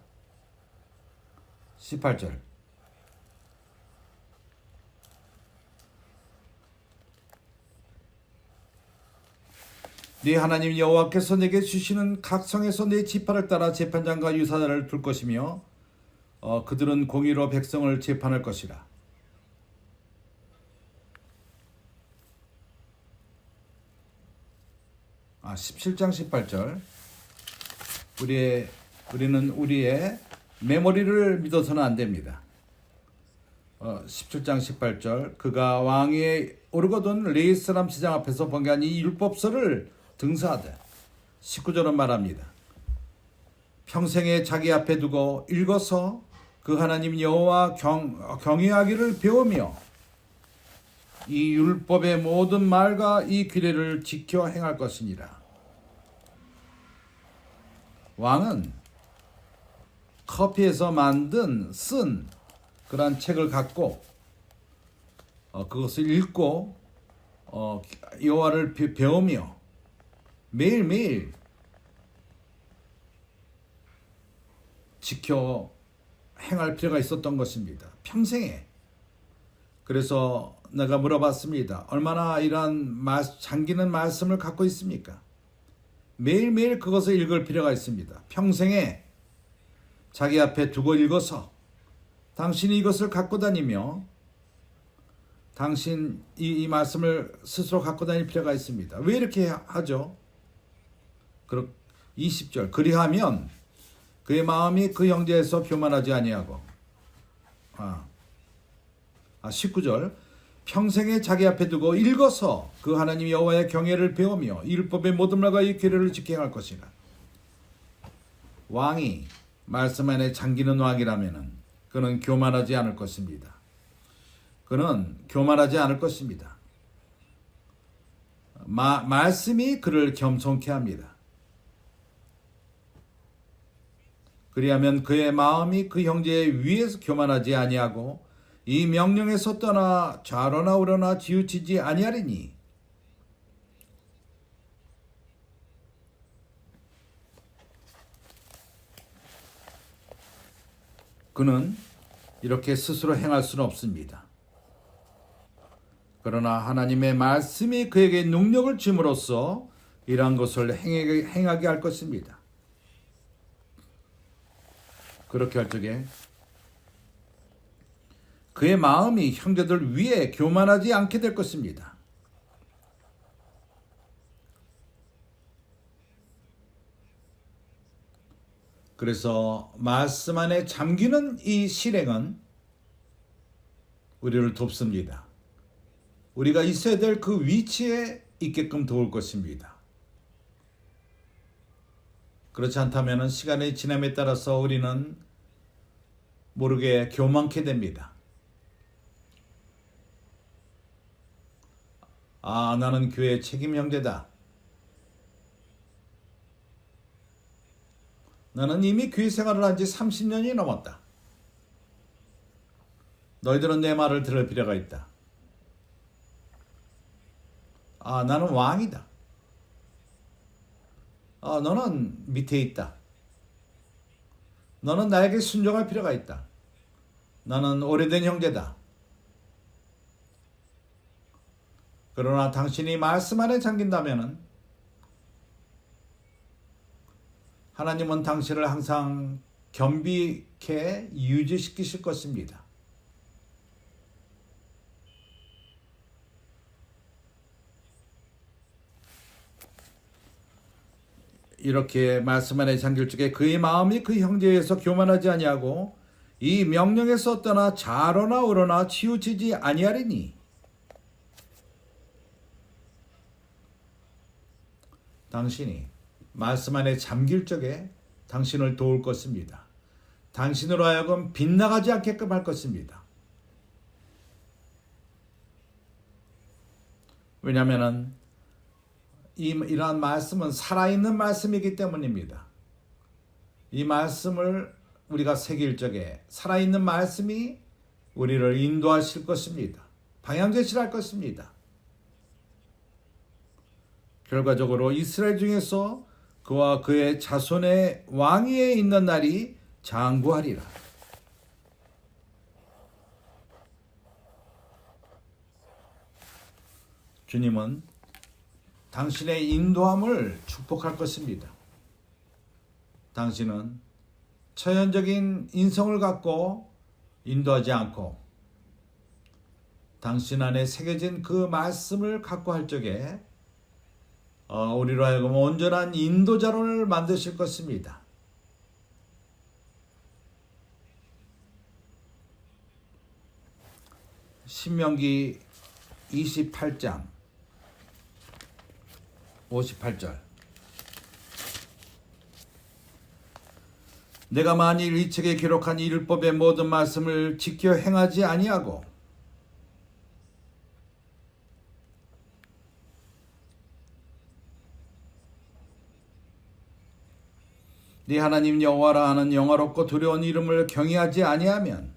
18절. 네 하나님 여호와께서 내게 주시는 각 성에서 네 지파를 따라 재판장과 유사자를 둘 것이며 그들은 공의로 백성을 재판할 것이라. 17장 18절. 우리는 우리의 메모리를 믿어서는 안 됩니다. 17장 18절. 그가 왕위에 오르거든 레위 사람 시장 앞에서 번개한 이 율법서를 등사하되 19절은 말합니다. 평생에 자기 앞에 두고 읽어서 그 하나님 여호와 경외하기를 배우며 이 율법의 모든 말과 이 규례를 지켜 행할 것이니라. 왕은 커피에서 쓴 그러한 책을 갖고 그것을 읽고 여호와를 배우며 매일매일 지켜 행할 필요가 있었던 것입니다. 평생에. 그래서 내가 물어봤습니다. 얼마나 이러한 잠기는 말씀을 갖고 있습니까? 매일매일 그것을 읽을 필요가 있습니다. 평생에 자기 앞에 두고 읽어서 당신이 이것을 갖고 다니며 당신 이 말씀을 스스로 갖고 다닐 필요가 있습니다. 왜 이렇게 하죠? 20절. 그리하면 그의 마음이 그 형제에서 교만하지 아니하고 19절. 평생에 자기 앞에 두고 읽어서 그 하나님 여호와의 경외를 배우며 율법의 모든 말과 이 규례를 지켜 행할 것이라. 왕이 말씀 안에 잠기는 왕이라면은 그는 교만하지 않을 것입니다. 그는 교만하지 않을 것입니다. 말씀이 그를 겸손케 합니다. 그리하면 그의 마음이 그 형제의 위에서 교만하지 아니하고 이 명령에서 떠나 좌로나 우로나 치우치지 아니하리니 그는 이렇게 스스로 행할 수는 없습니다. 그러나 하나님의 말씀이 그에게 능력을 줌으로써 이러한 것을 행하게 할 것입니다. 그렇게 할 적에 그의 마음이 형제들 위에 교만하지 않게 될 것입니다. 그래서 말씀 안에 잠기는 이 실행은 우리를 돕습니다. 우리가 있어야 될 그 위치에 있게끔 도울 것입니다. 그렇지 않다면 시간의 지남에 따라서 우리는 모르게 교만케 됩니다. 나는 교회 책임 형제다. 나는 이미 교회 생활을 한 지 30년이 넘었다. 너희들은 내 말을 들을 필요가 있다. 나는 왕이다. 너는 밑에 있다. 너는 나에게 순종할 필요가 있다. 나는 오래된 형제다. 그러나 당신이 말씀 안에 잠긴다면 하나님은 당신을 항상 겸비케 유지시키실 것입니다. 이렇게 말씀 안에 잠길 적에 그의 마음이 그 형제에서 교만하지 아니하고 이 명령에서 떠나 좌로나 우로나 치우치지 아니하리니 당신이 말씀 안에 잠길 적에 당신을 도울 것입니다. 당신으로 하여금 빗나가지 않게끔 할 것입니다. 왜냐하면 이러한 말씀은 살아있는 말씀이기 때문입니다. 이 말씀을 우리가 새길 적에 살아있는 말씀이 우리를 인도하실 것입니다. 방향제시할 것입니다. 결과적으로 이스라엘 중에서 그와 그의 자손의 왕위에 있는 날이 장구하리라. 주님은 당신의 인도함을 축복할 것입니다. 당신은 처연적인 인성을 갖고 인도하지 않고 당신 안에 새겨진 그 말씀을 갖고 할 적에 우리로 하여금 온전한 인도자를 만드실 것입니다. 신명기 28장 58절 내가 만일 이 책에 기록한 이 율법의 모든 말씀을 지켜 행하지 아니하고 네 하나님 여호와라 하는 영화롭고 두려운 이름을 경외하지 아니하면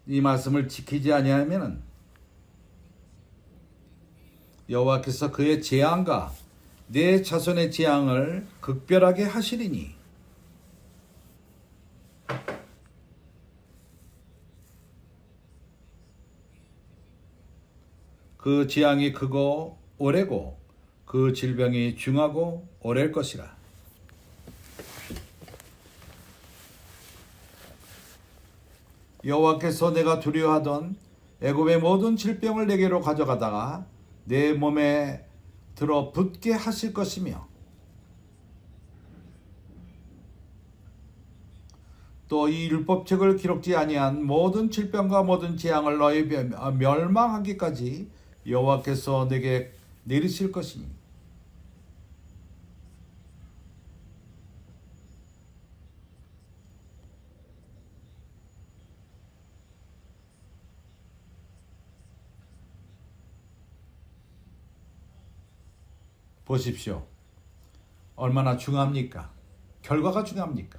이 말씀을 지키지 아니하면 여호와께서 그의 재앙과 내 자손의 재앙을 극별하게 하시리니 그 재앙이 크고 오래고 그 질병이 중하고 오래일 것이라. 여호와께서 내가 두려워하던 애굽의 모든 질병을 내게로 가져가다가 내 몸에 들어 붙게 하실 것이며 또 이 율법책을 기록지 아니한 모든 질병과 모든 재앙을 너희 멸망하기까지 여호와께서 내게 내리실 것이니 보십시오. 얼마나 중요합니까? 결과가 중요합니까?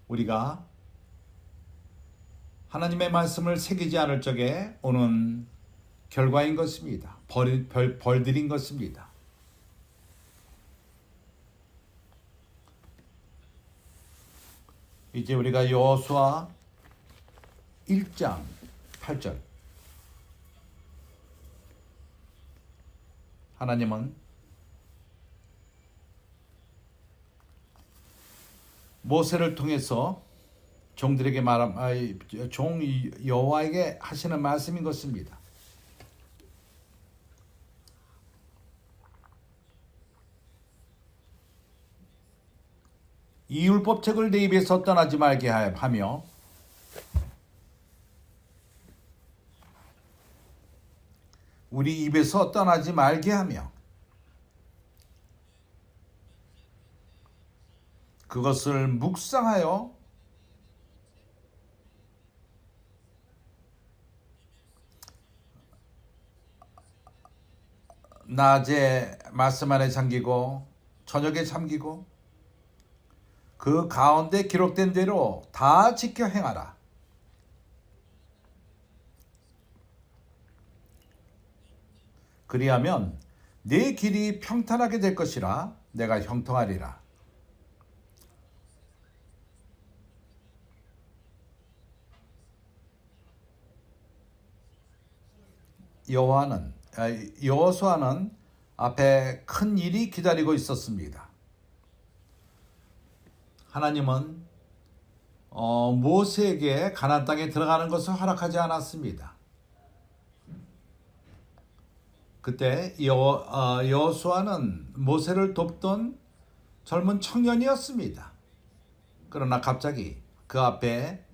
우리가 하나님의 말씀을 새기지 않을 적에 오는 결과인 것입니다. 벌들인 것입니다. 이제 우리가 여호수아 1장 8절 하나님은 모세를 통해서 종들에게 종 여호와에게 하시는 말씀인 것입니다. 이 율법책을 내 입에서 떠나지 말게 하며 우리 입에서 떠나지 말게 하며 그것을 묵상하여 낮에 말씀 안에 잠기고 저녁에 잠기고 그 가운데 기록된 대로 다 지켜 행하라. 그리하면 네 길이 평탄하게 될 것이라 내가 형통하리라. 여호수아는 앞에 큰 일이 기다리고 있었습니다. 하나님은 모세에게 가나안 땅에 들어가는 것을 허락하지 않았습니다. 그때 여호수아는 모세를 돕던 젊은 청년이었습니다. 그러나 갑자기 그 앞에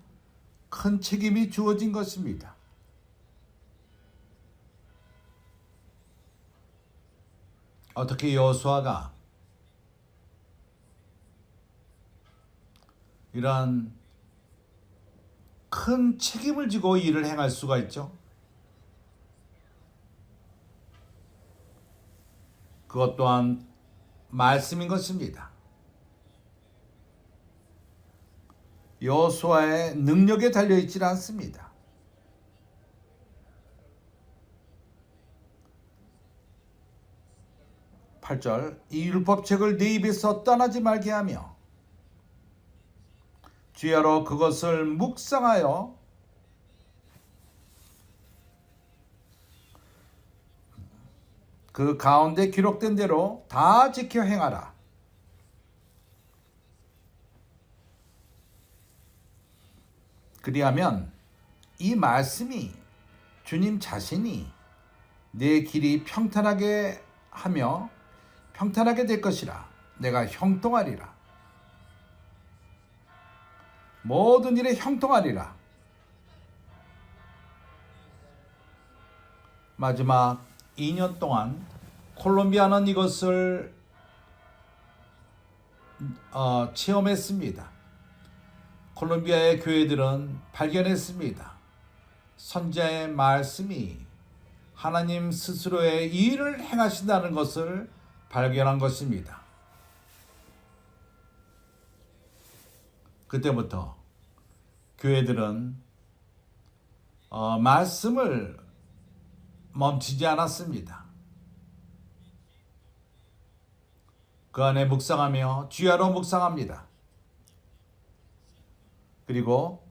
큰 책임이 주어진 것입니다. 어떻게 여호수아가 이런 큰 책임을 지고 일을 행할 수가 있죠? 그것 또한 말씀인 것입니다. 여호수아의 능력에 달려있지 않습니다. 이 율법책을 네 입에서 떠나지 말게 하며 주야로 그것을 묵상하여 그 가운데 기록된 대로 다 지켜 행하라. 그리하면 이 말씀이 주님 자신이 내 길이 평탄하게 하며 평탄하게 될 것이라. 내가 형통하리라. 모든 일에 형통하리라. 마지막 2년 동안 콜롬비아는 이것을 체험했습니다. 콜롬비아의 교회들은 발견했습니다. 선지자의 말씀이 하나님 스스로의 일을 행하신다는 것을 발견한 것입니다. 그때부터 교회들은 말씀을 멈추지 않았습니다. 그 안에 묵상하며 주야로 묵상합니다. 그리고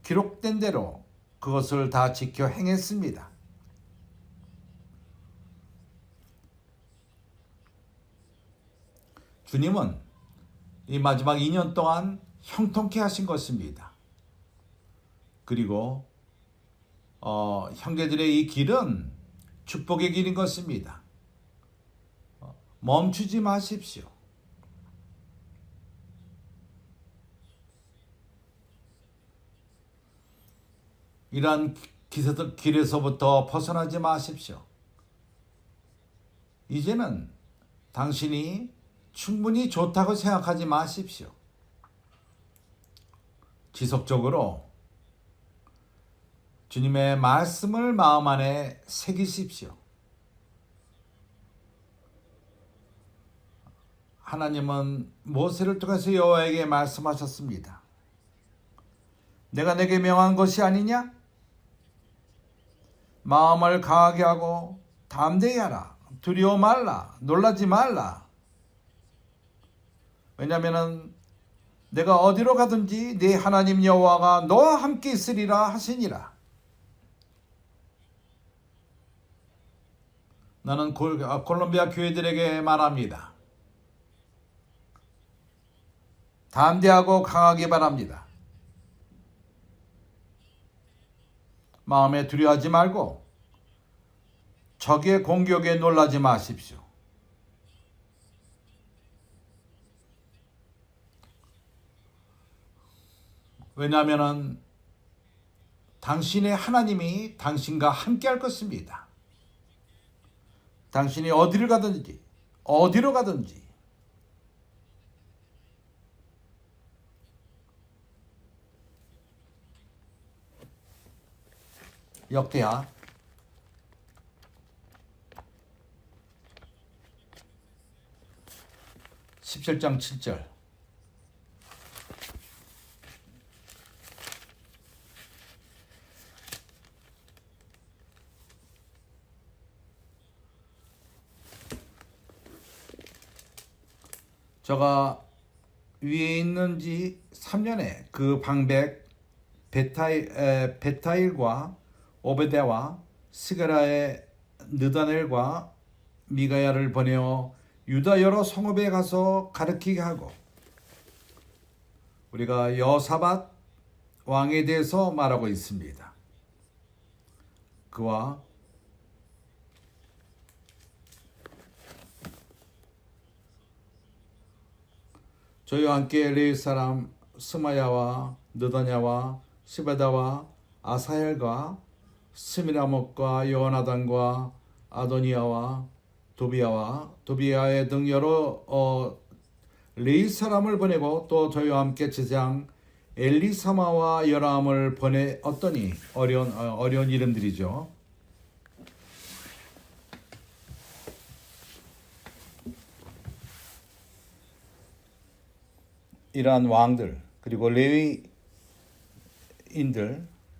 기록된 대로 그것을 다 지켜 행했습니다. 주님은 이 마지막 2년 동안 형통케 하신 것입니다. 그리고 형제들의 이 길은 축복의 길인 것입니다. 멈추지 마십시오. 이러한 길에서부터 벗어나지 마십시오. 이제는 당신이 충분히 좋다고 생각하지 마십시오. 지속적으로 주님의 말씀을 마음 안에 새기십시오. 하나님은 모세를 통해서 여호와에게 말씀하셨습니다. 내가 내게 명한 것이 아니냐? 마음을 강하게 하고 담대히 하라. 두려워 말라. 놀라지 말라. 왜냐하면 내가 어디로 가든지 네 하나님 여호와가 너와 함께 있으리라 하시니라. 나는 콜롬비아 교회들에게 말합니다. 담대하고 강하게 바랍니다. 마음에 두려워하지 말고 적의 공격에 놀라지 마십시오. 왜냐하면 당신의 하나님이 당신과 함께 할 것입니다. 당신이 어디로 가든지 역대하 17장 7절. 저가 위에 있는지 3년에 그 방백 베타일과 오베데와 스가라의 느다넬과 미가야를 보내어 유다 여러 성읍에 가서 가르치게 하고, 우리가 여사밧 왕에 대해서 말하고 있습니다. 그와 저희와 함께 레위 사람 스마야와 느다냐와 시베다와 아사헬과 스미라목과 요나단과 아도니아와 도비야의 등 여러 레위 사람을 보내고, 또 저희와 함께 제장 엘리사마와 여람을 보내었더니, 어려운 이름들이죠. 이러한 왕들 그리고 레위인들,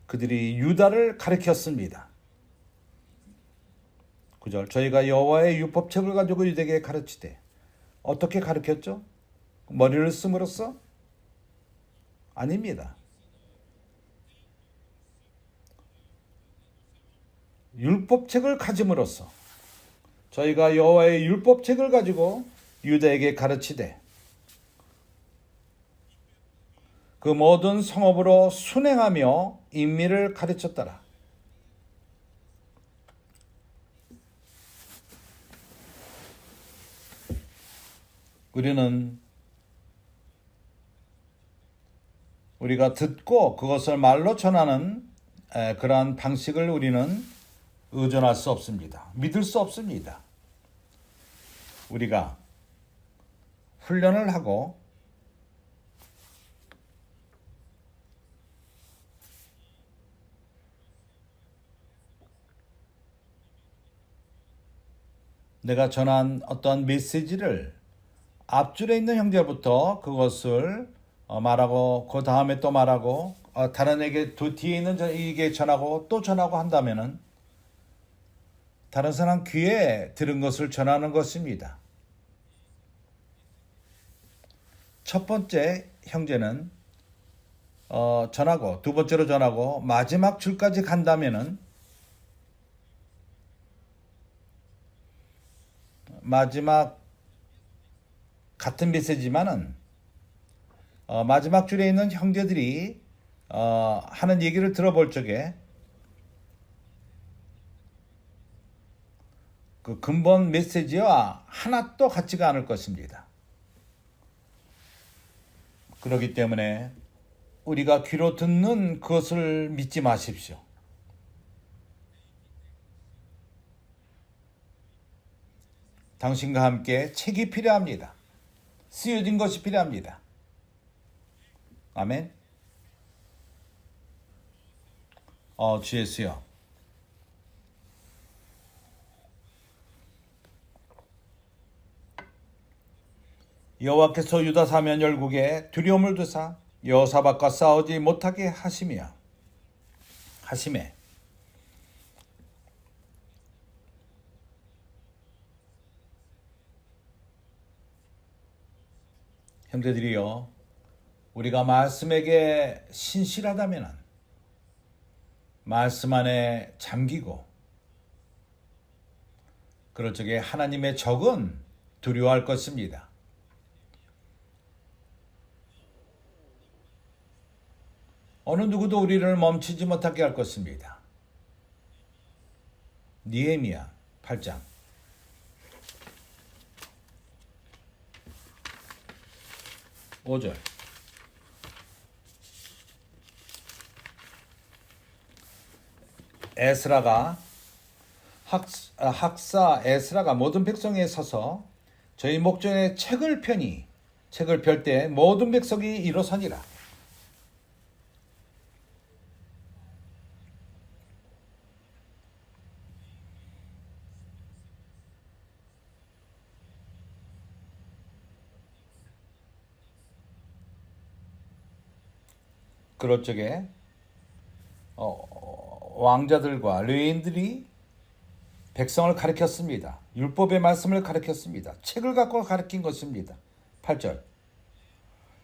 그들이 유다를 가르쳤습니다. 9절, 저희가 여호와의 율법책을 가지고 유대에게 가르치되. 어떻게 가르쳤죠? 머리를 쓰므로써? 아닙니다. 율법책을 가짐으로써 저희가 여호와의 율법책을 가지고 유대에게 가르치되 그 모든 성읍으로 순행하며 인미를 가르쳤더라. 우리가 듣고 그것을 말로 전하는 그러한 방식을 우리는 의존할 수 없습니다. 믿을 수 없습니다. 우리가 훈련을 하고 내가 전한 어떤 메시지를 앞줄에 있는 형제부터 그것을 말하고, 그 다음에 또 말하고, 다른 에게 뒤에 있는 이게 전하고 또 전하고 한다면은 다른 사람 귀에 들은 것을 전하는 것입니다. 첫 번째 형제는 전하고, 두 번째로 전하고, 마지막 줄까지 간다면은 마지막 같은 메시지만은 마지막 줄에 있는 형제들이 하는 얘기를 들어볼 적에 그 근본 메시지와 하나도 같지가 않을 것입니다. 그렇기 때문에 우리가 귀로 듣는 그것을 믿지 마십시오. 당신과 함께 책이 필요합니다. 쓰여진 것이 필요합니다. 아멘. 주 예수여, 여호와께서 유다 사면 열국에 두려움을 두사 여호사밧과 싸우지 못하게 하심에 형제들이여, 우리가 말씀에게 신실하다면 말씀 안에 잠기고, 그럴 적에 하나님의 적은 두려워할 것입니다. 어느 누구도 우리를 멈추지 못하게 할 것입니다. 느헤미야 8장. (5절) 에스라가 학사 에스라가 모든 백성에 서서 저희 목전에 책을 펼 때 모든 백성이 일어서니라. 그럴 적에 왕자들과 레위인들이 백성을 가르쳤습니다. 율법의 말씀을 가르쳤습니다. 책을 갖고 가르친 것입니다. 8절.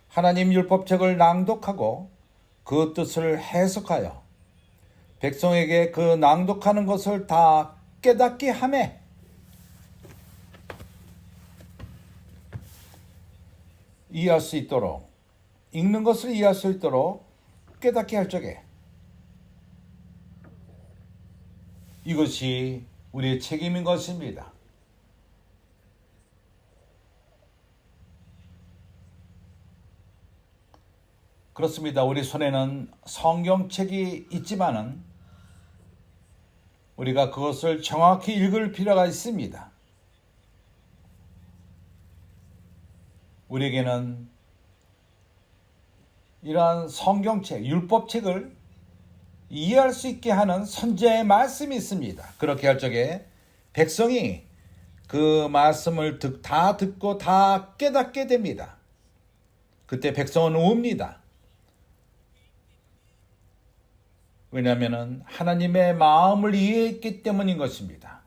하나님 율법책을 낭독하고 그 뜻을 해석하여 백성에게 그 낭독하는 것을 다 깨닫게 하매 이해할 수 있도록, 읽는 것을 이해할 수 있도록 깨닫게 할 적에 이것이 우리의 책임인 것입니다. 그렇습니다. 우리 손에는 성경책이 있지만은 우리가 그것을 정확히 읽을 필요가 있습니다. 우리에게는 이러한 성경책, 율법책을 이해할 수 있게 하는 선지자의 말씀이 있습니다. 그렇게 할 적에 백성이 그 말씀을 다 듣고 다 깨닫게 됩니다. 그때 백성은 웁니다. 왜냐하면 하나님의 마음을 이해했기 때문인 것입니다.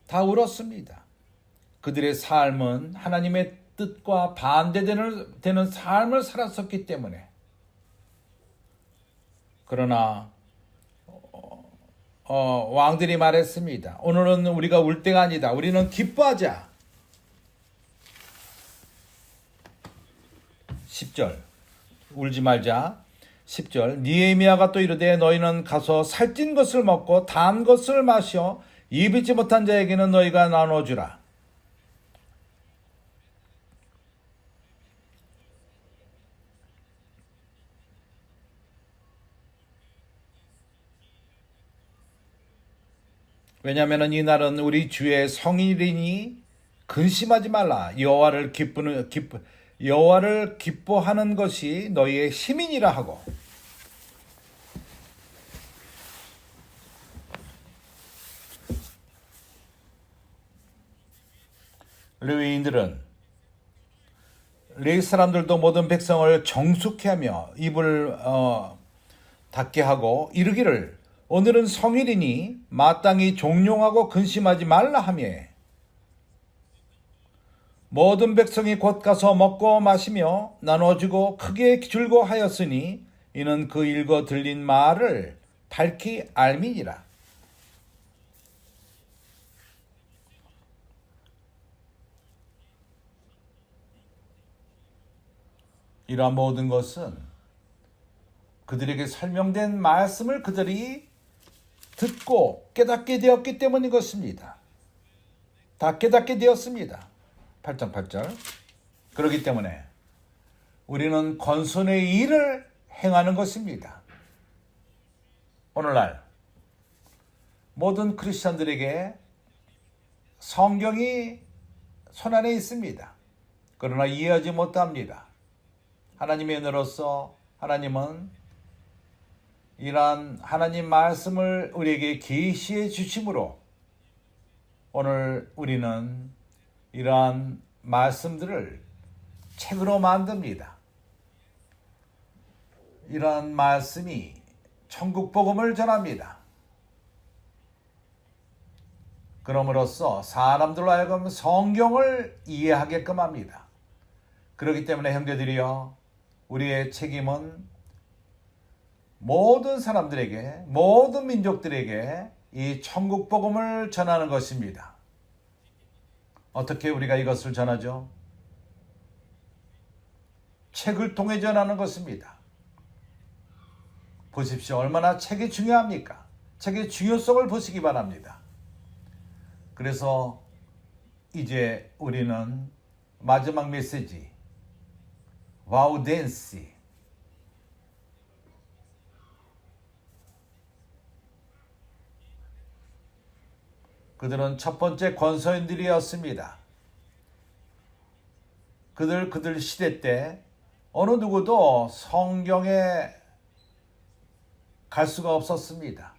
다 울었습니다. 그들의 삶은 하나님의 뜻과 반대되는 삶을 살았었기 때문에. 그러나 왕들이 말했습니다. 오늘은 우리가 울 때가 아니다. 우리는 기뻐하자. 10절 울지 말자. 10절 느헤미야가 또 이르되 너희는 가서 살찐 것을 먹고 단 것을 마셔 입이지 못한 자에게는 너희가 나눠주라. 왜냐하면 이날은 우리 주의 성일이니 근심하지 말라. 여호와를 기뻐하는 것이 너희의 힘이니라 하고. 레위인들은 레위 사람들도 모든 백성을 정숙케 하며 입을 닫게 하고 이르기를 오늘은 성일이니 마땅히 종용하고 근심하지 말라 하며 모든 백성이 곧 가서 먹고 마시며 나눠주고 크게 즐거워하였으니 이는 그 읽어 들린 말을 밝히 알미니라. 이러한 모든 것은 그들에게 설명된 말씀을 그들이 듣고 깨닫게 되었기 때문인 것입니다. 다 깨닫게 되었습니다. 8장 8절. 그렇기 때문에 우리는 권선의 일을 행하는 것입니다. 오늘날 모든 크리스천들에게 성경이 손안에 있습니다. 그러나 이해하지 못합니다. 하나님의 은혜로서 하나님은 이러한 하나님 말씀을 우리에게 계시해 주심으로 오늘 우리는 이러한 말씀들을 책으로 만듭니다. 이러한 말씀이 천국 복음을 전합니다. 그럼으로써 사람들로 하여금 성경을 이해하게끔 합니다. 그렇기 때문에 형제들이여 우리의 책임은 모든 사람들에게, 모든 민족들에게 이 천국 복음을 전하는 것입니다. 어떻게 우리가 이것을 전하죠? 책을 통해 전하는 것입니다. 보십시오. 얼마나 책이 중요합니까? 책의 중요성을 보시기 바랍니다. 그래서 이제 우리는 마지막 메시지 와우덴시 그들은 첫 번째 권서인들이었습니다. 그들 시대 때 어느 누구도 성경에 갈 수가 없었습니다.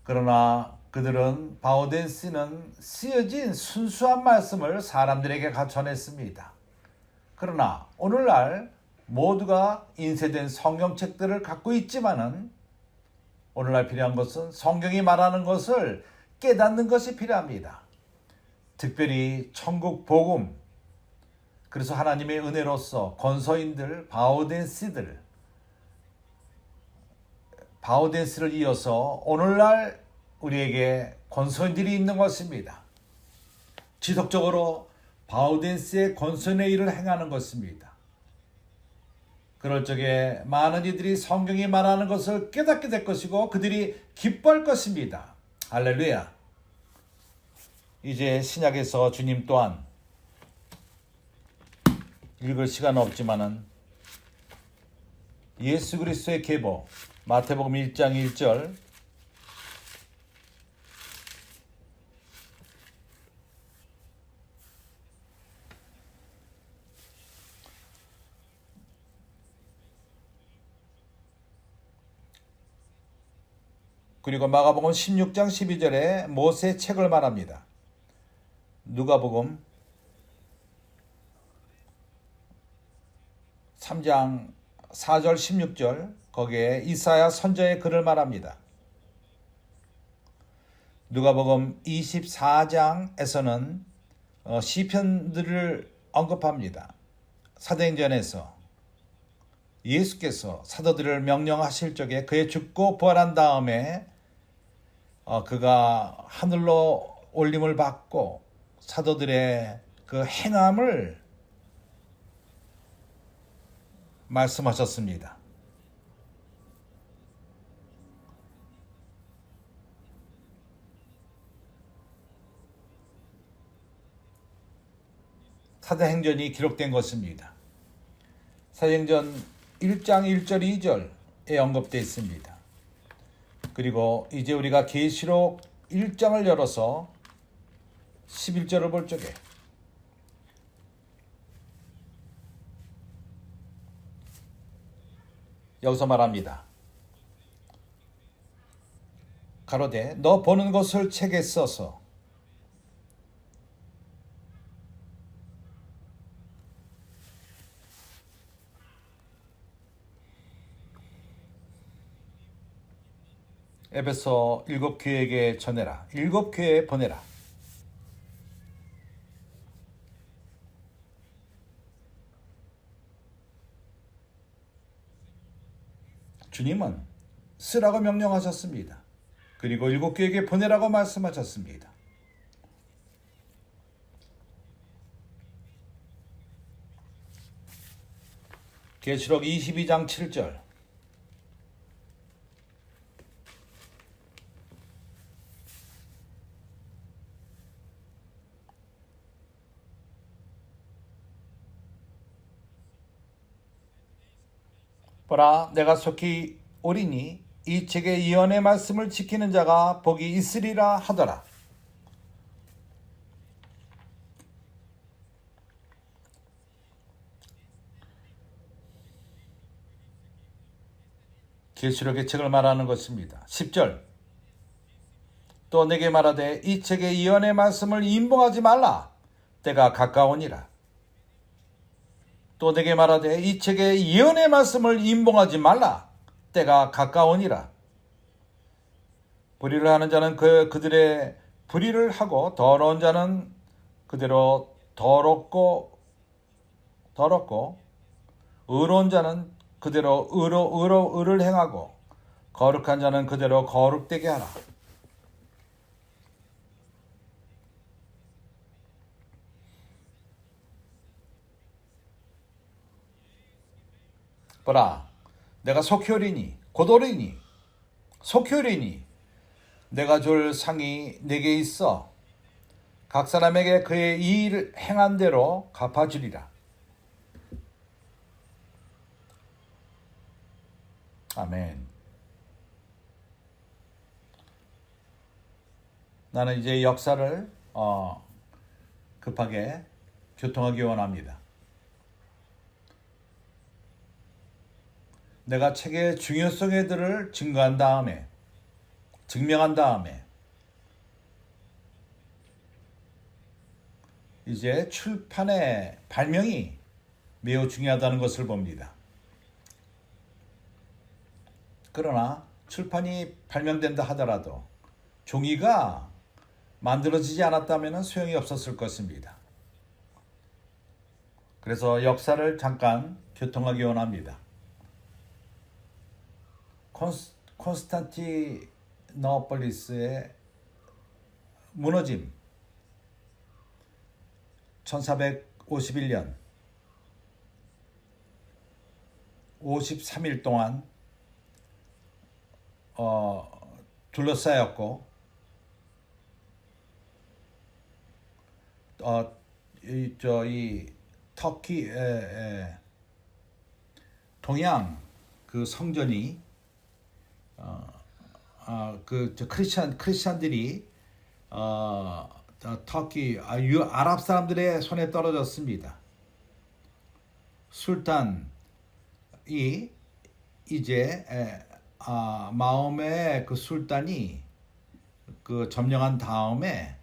그러나 그들은 바오덴스는 쓰여진 순수한 말씀을 사람들에게 전했습니다. 그러나 오늘날 모두가 인쇄된 성경책들을 갖고 있지만은 오늘날 필요한 것은 성경이 말하는 것을 깨닫는 것이 필요합니다. 특별히 천국 복음, 그래서 하나님의 은혜로서 건서인들, 바오덴스를 이어서 오늘날 우리에게 건서인들이 있는 것입니다. 지속적으로 바오덴스의 건선의 일을 행하는 것입니다. 그럴 적에 많은 이들이 성경이 말하는 것을 깨닫게 될 것이고 그들이 기뻐할 것입니다. 할렐루야. 이제 신약에서 주님 또한 읽을 시간은 없지만은 예수 그리스도의 계보 마태복음 1장 1절 그리고 마가복음 16장 12절에 모세의 책을 말합니다. 누가복음 3장 4절 16절 거기에 이사야 선지자의 글을 말합니다. 누가복음 24장에서는 시편들을 언급합니다. 사도행전에서 예수께서 사도들을 명령하실 적에 그의 죽고 부활한 다음에 그가 하늘로 올림을 받고 사도들의 그 행함을 말씀하셨습니다. 사도행전이 기록된 것입니다. 사도행전 1장 1절 2절에 언급되어 있습니다. 그리고 이제 우리가 계시록 1장을 열어서 11절을 볼 적에 여기서 말합니다. 가로되 너 보는 것을 책에 써서 에베소 7교회에게 전해라. 7교회에 보내라. 주님은 쓰라고 명령하셨습니다. 그리고 7교회에게 보내라고 말씀하셨습니다. 계시록 22장 7절 보라 내가 속히 오리니 이 책의 예언의 말씀을 지키는 자가 복이 있으리라 하더라. 계시록의 책을 말하는 것입니다. 10절 또 내게 말하되 이 책의 예언의 말씀을 임봉하지 말라. 때가 가까우니라. 또 내게 말하되 이 책의 예언의 말씀을 임봉하지 말라. 때가 가까우니라. 불의를 하는 자는 그들의 불의를 하고 더러운 자는 그대로 더럽고 의로운 자는 그대로 의를 행하고 거룩한 자는 그대로 거룩되게 하라. 보라 내가 속히 오리니 곧 오리니 속히 오리니 내가 줄 상이 내게 있어 각 사람에게 그의 이 일을 행한 대로 갚아주리라. 아멘. 나는 이제 역사를 급하게 교통하기 원합니다. 내가 책의 중요성들을 증명한 다음에 이제 출판의 발명이 매우 중요하다는 것을 봅니다. 그러나 출판이 발명된다 하더라도 종이가 만들어지지 않았다면 소용이 없었을 것입니다. 그래서 역사를 잠깐 교통하기 원합니다. 콘스탄티노폴리스의 무너짐 1451년 53일 동안 둘러싸였고 이 터키 동양 그 성전이 크리스찬들이 터키 아랍 사람들의 손에 떨어졌습니다. 술탄이 이제 마음의 그 술탄이 그 점령한 다음에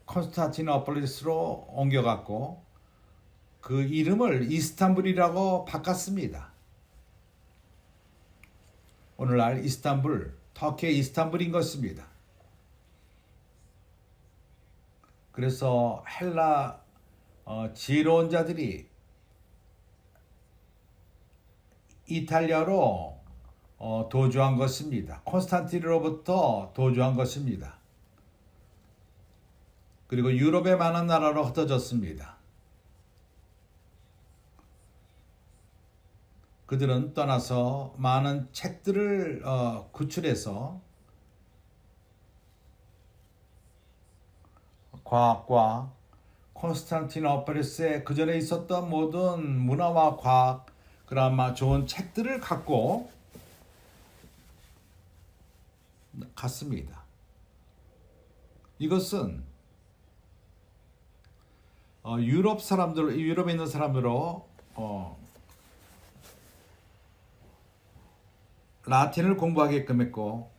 콘스탄티노폴리스로 옮겨갔고 그 이름을 이스탄불이라고 바꿨습니다. 오늘날 이스탄불, 터키의 이스탄불인 것입니다. 그래서 헬라 지혜로운 자들이 이탈리아로 도주한 것입니다. 콘스탄티노로부터 도주한 것입니다. 그리고 유럽의 많은 나라로 흩어졌습니다. 그들은 떠나서 많은 책들을 구출해서 과학과 콘스탄티노폴리스에 그 전에 있었던 모든 문화와 과학, 그나마 좋은 책들을 갖고 갔습니다. 이것은 유럽에 있는 사람들로 라틴을 공부하게끔 했고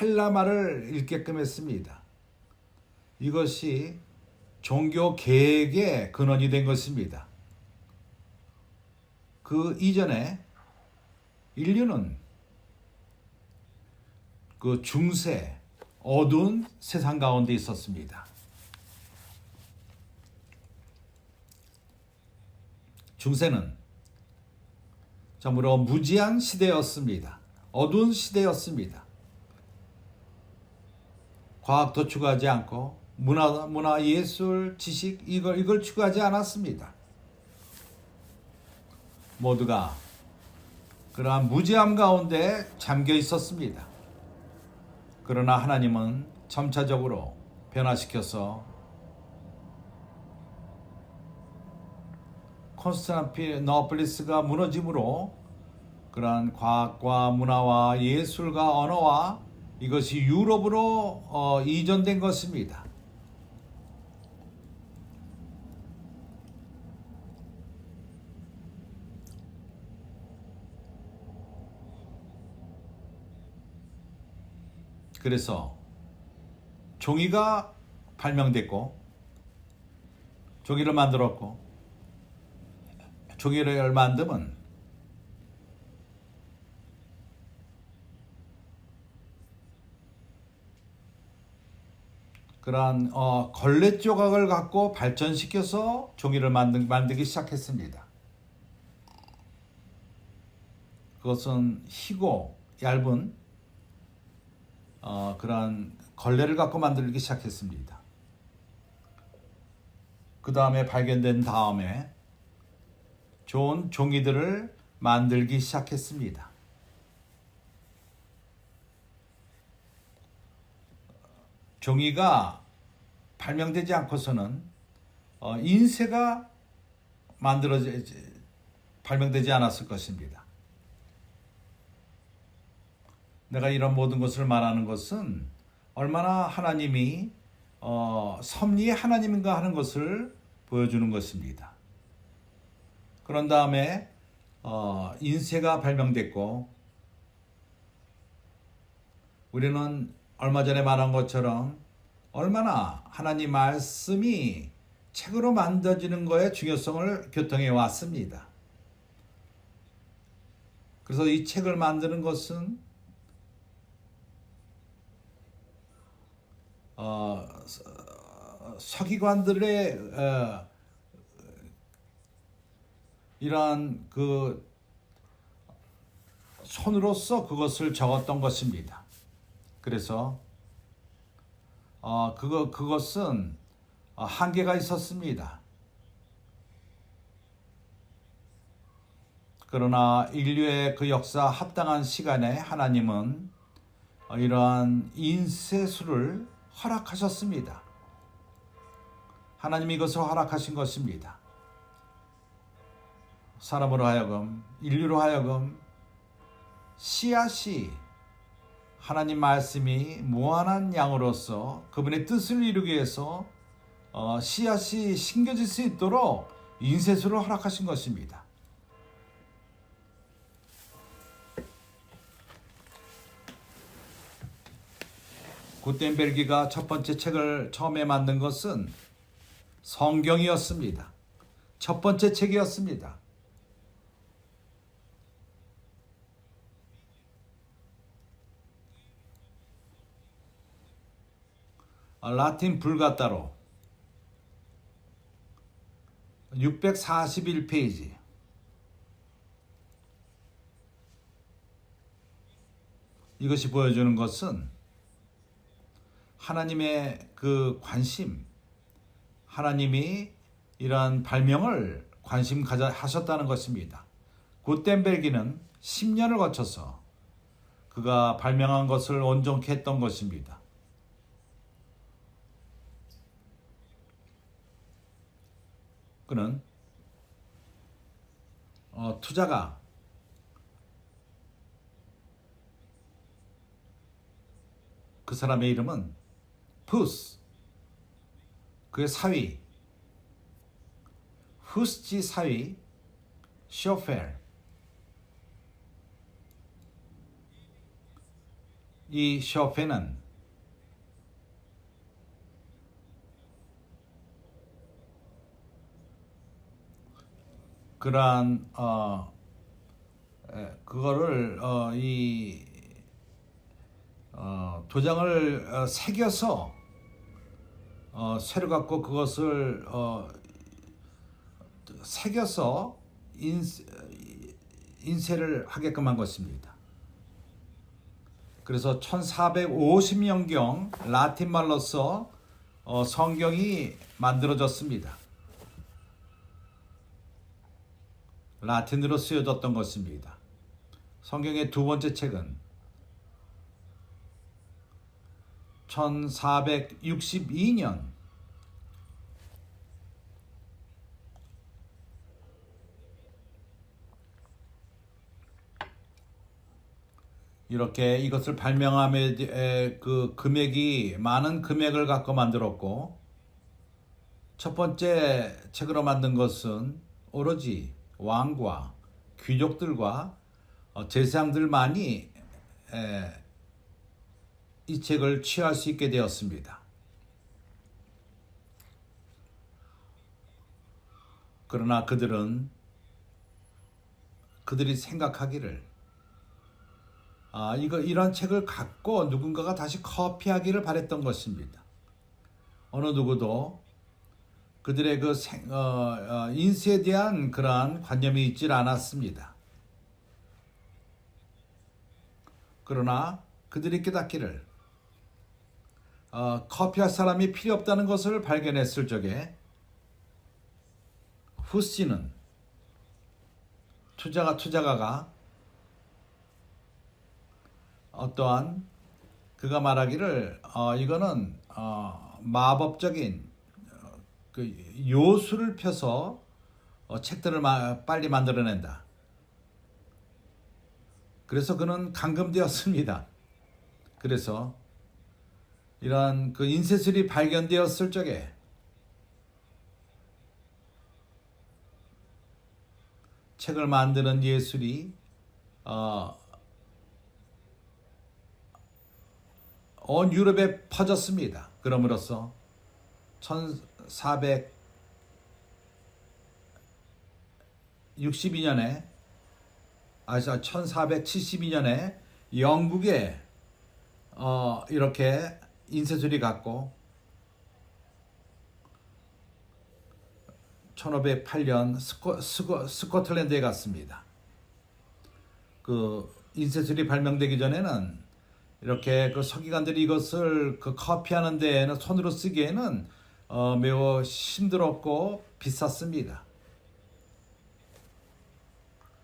헬라말을 읽게끔 했습니다. 이것이 종교 개혁의 근원이 된 것입니다. 그 이전에 인류는 그 중세 어두운 세상 가운데 있었습니다. 중세는 전부로 무지한 시대였습니다. 어두운 시대였습니다. 과학도 추구하지 않고 문화, 예술, 지식 이걸 추구하지 않았습니다. 모두가 그러한 무지함 가운데 잠겨 있었습니다. 그러나 하나님은 점차적으로 변화시켜서 콘스탄티노폴리스가 무너짐으로 그러한 과학과 문화와 예술과 언어와 이것이 유럽으로 이전된 것입니다. 그래서 종이가 발명됐고 종이를 만들었고 종이를 만들면 그러한 걸레 조각을 갖고 발전시켜서 종이를 만들기 시작했습니다. 그것은 희고 얇은 그러한 걸레를 갖고 만들기 시작했습니다. 그 다음에 발견된 다음에 좋은 종이들을 만들기 시작했습니다. 종이가 발명되지 않고서는 인쇄가 발명되지 않았을 것입니다. 내가 이런 모든 것을 말하는 것은 얼마나 하나님이 섭리의 하나님인가 하는 것을 보여주는 것입니다. 그런 다음에 인쇄가 발명됐고 우리는 얼마 전에 말한 것처럼 얼마나 하나님 말씀이 책으로 만들어지는 거의 중요성을 교통해 왔습니다. 그래서 이 책을 만드는 것은 서기관들의 이러한 그 손으로서 그것을 적었던 것입니다. 그래서 그것은 한계가 있었습니다. 그러나 인류의 그 역사 합당한 시간에 하나님은 이러한 인쇄술을 허락하셨습니다. 하나님이 이것을 허락하신 것입니다. 사람으로 하여금, 인류로 하여금 씨앗이 하나님 말씀이 무한한 양으로서 그분의 뜻을 이루기 위해서 씨앗이 심겨질 수 있도록 인쇄술을 허락하신 것입니다. 구텐베르기가 첫 번째 책을 처음에 만든 것은 성경이었습니다. 첫 번째 책이었습니다. 라틴 불가따로 641페이지. 이것이 보여주는 것은 하나님의 그 관심, 하나님이 이러한 발명을 관심 하셨다는 것입니다. 구텐베르기는 10년을 거쳐서 그가 발명한 것을 온전케 했던 것입니다. 그는 투자가 그 사람의 이름은 푸스, 그의 사위 후스지 사위 쇼펠, 이 쇼펠은 그러한 그거를 이 도장을 새겨서 쇠를 갖고 그것을 새겨서 인쇄를 하게끔 한 것입니다. 그래서 1450년경 라틴 말로서 성경이 만들어졌습니다. 라틴으로 쓰여졌던 것입니다. 성경의 두 번째 책은 1462년 이렇게 이것을 발명함에 그 금액이 많은 금액을 갖고 만들었고, 첫 번째 책으로 만든 것은 오로지 왕과 귀족들과 제사장들만이 이 책을 취할 수 있게 되었습니다. 그러나 그들이 생각하기를 이런 책을 갖고 누군가가 다시 커피하기를 바랬던 것입니다. 어느 누구도 그들의 그 인쇄에 대한 그러한 관념이 있질 않았습니다. 그러나 그들이 깨닫기를 커피할 사람이 필요 없다는 것을 발견했을 적에 후스는 투자가가 어떠한 그가 말하기를 이거는 마법적인 그 요술을 펴서 책들을 빨리 만들어낸다. 그래서 그는 감금되었습니다. 그래서 이러한 그 인쇄술이 발견되었을 적에 책을 만드는 예술이 온 유럽에 퍼졌습니다. 그럼으로써 1400 1472년에 1472년에 영국에 이렇게 인쇄술이 갔고 1508년 스코틀랜드에 갔습니다. 그 인쇄술이 발명되기 전에는 이렇게 그 서기관들이 이것을 그 커피하는 데에는 손으로 쓰기에는 매우 힘들었고 비쌌습니다.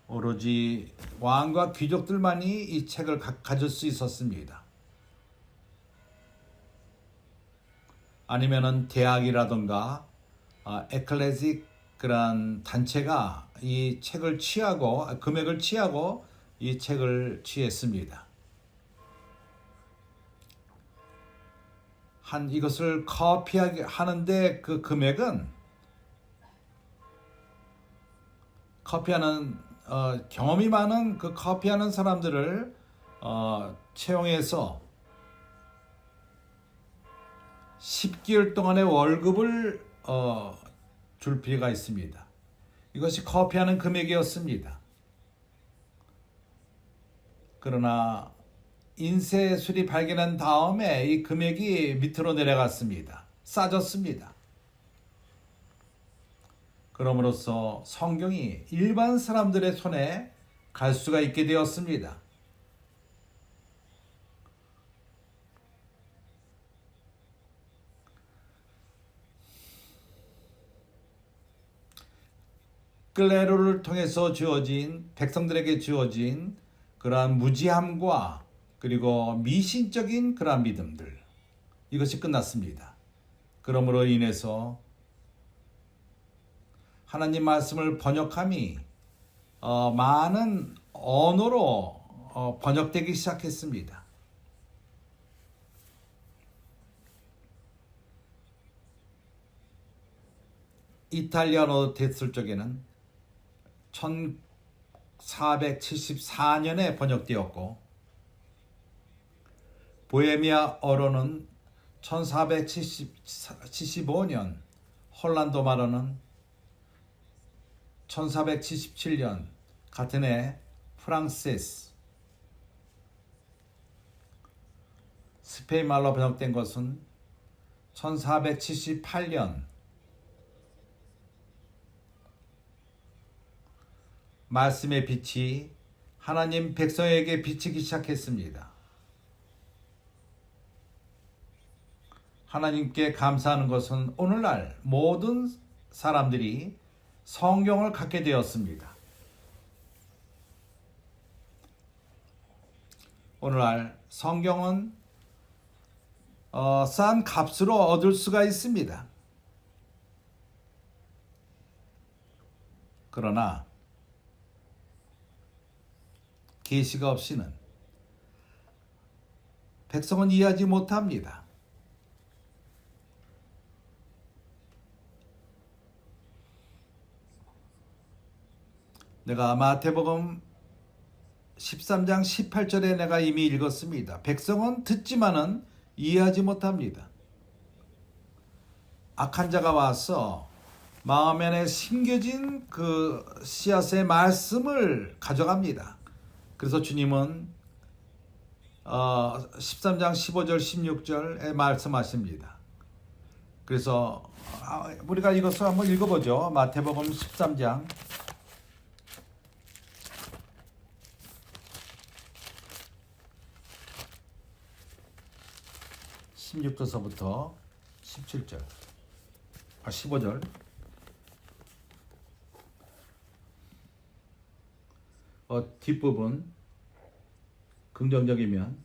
오로지 왕과 귀족들만이 이 책을 가질 수 있었습니다. 아니면은 대학이라던가 에클레식 그런 단체가 이 책을 취하고 금액을 취하고 이 책을 취했습니다. 이것을 커피하게 하는데 그 금액은 커피하는 경험이 많은 그 커피하는 사람들을 채용해서 10개월 동안의 월급을 줄 필요가 있습니다. 이것이 커피하는 금액이었습니다. 그러나 인쇄술이 발견한 다음에 이 금액이 밑으로 내려갔습니다. 싸졌습니다. 그럼으로써 성경이 일반 사람들의 손에 갈 수가 있게 되었습니다. 클레로를 통해서 주어진 백성들에게 주어진 그러한 무지함과 그리고 미신적인 그러한 믿음들, 이것이 끝났습니다. 그러므로 인해서 하나님 말씀을 번역함이 많은 언어로 번역되기 시작했습니다. 이탈리아어로 됐을 적에는 1474년에 번역되었고 보헤미아어로는 1475년, 홀란도 말어는 1477년, 같은 해 프랑세스, 스페인 말로 번역된 것은 1478년, 말씀의 빛이 하나님 백성에게 비치기 시작했습니다. 하나님께 감사하는 것은 오늘날 모든 사람들이 성경을 갖게 되었습니다. 오늘날 성경은 싼 값으로 얻을 수가 있습니다. 그러나 계시가 없이는 백성은 이해하지 못합니다. 내가 마태복음 13장 18절에 내가 이미 읽었습니다. 백성은 듣지만은 이해하지 못합니다. 악한 자가 와서 마음 안에 심겨진 그 씨앗의 말씀을 가져갑니다. 그래서 주님은 13장 15절 16절에 말씀하십니다. 그래서 우리가 이것을 한번 읽어보죠. 마태복음 13장 16절서부터 17절, 15절. 뒷부분 긍정적이면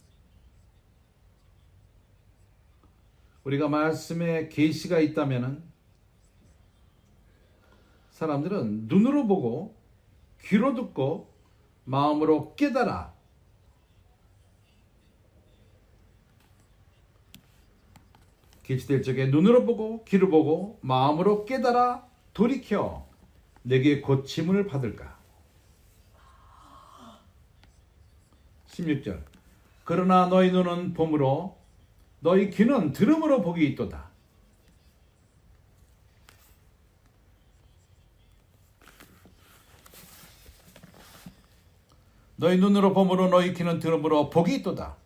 우리가 말씀에 계시가 있다면은 사람들은 눈으로 보고 귀로 듣고 마음으로 깨달아 계시될 적에 눈으로 보고 귀로 보고 마음으로 깨달아 돌이켜 내게 고침을 받을까. 16절. 그러나 너희 눈은 봄으로 너희 귀는 들음으로 복이 있도다. 너희 눈으로 보므로 너희 귀는 들음으로 복이 있도다.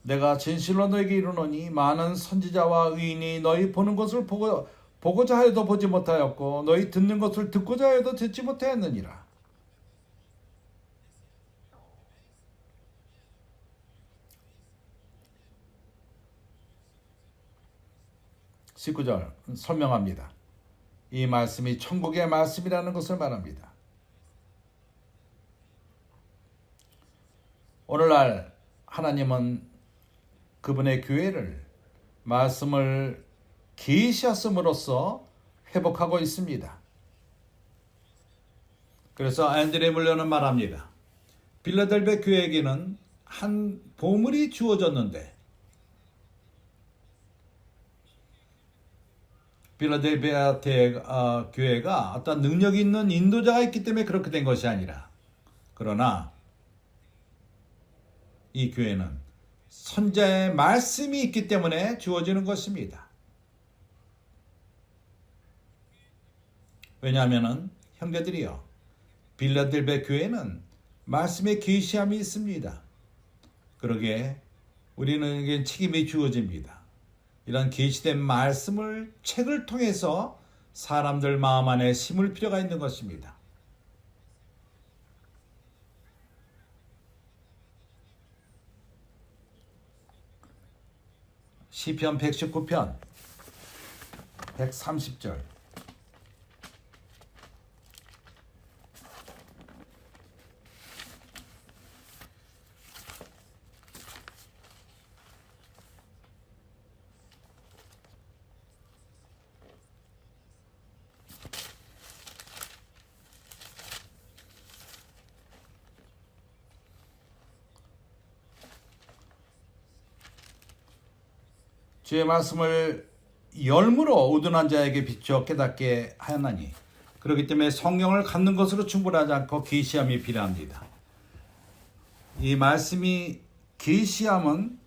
내가 진실로 너에게 이르노니 많은 선지자와 의인이 너희 보는 것을 보고자 하여도 보지 못하였고 너희 듣는 것을 듣고자 하여도 듣지 못하였느니라. 19절 설명합니다. 이 말씀이 천국의 말씀이라는 것을 말합니다. 오늘날 하나님은 그분의 교회를 말씀을 계시하심으로써 회복하고 있습니다. 그래서 앤드레 물러는 말합니다. 빌라델베 교회에게는 한 보물이 주어졌는데 빌라델베아 교회가 어떤 능력이 있는 인도자가 있기 때문에 그렇게 된 것이 아니라 그러나 이 교회는 선자의 말씀이 있기 때문에 주어지는 것입니다. 왜냐하면 형제들이요, 빌라델베 교회는 말씀의 계시함이 있습니다. 그러기에 우리는 책임이 주어집니다. 이런 계시된 말씀을 책을 통해서 사람들 마음 안에 심을 필요가 있는 것입니다. 시편 119편 130절 주의 말씀을 열무로 우둔한 자에게 비추어 깨닫게 하였나니 그렇기 때문에 성경을 갖는 것으로 충분하지 않고 계시함이 필요합니다. 이 말씀이 계시함은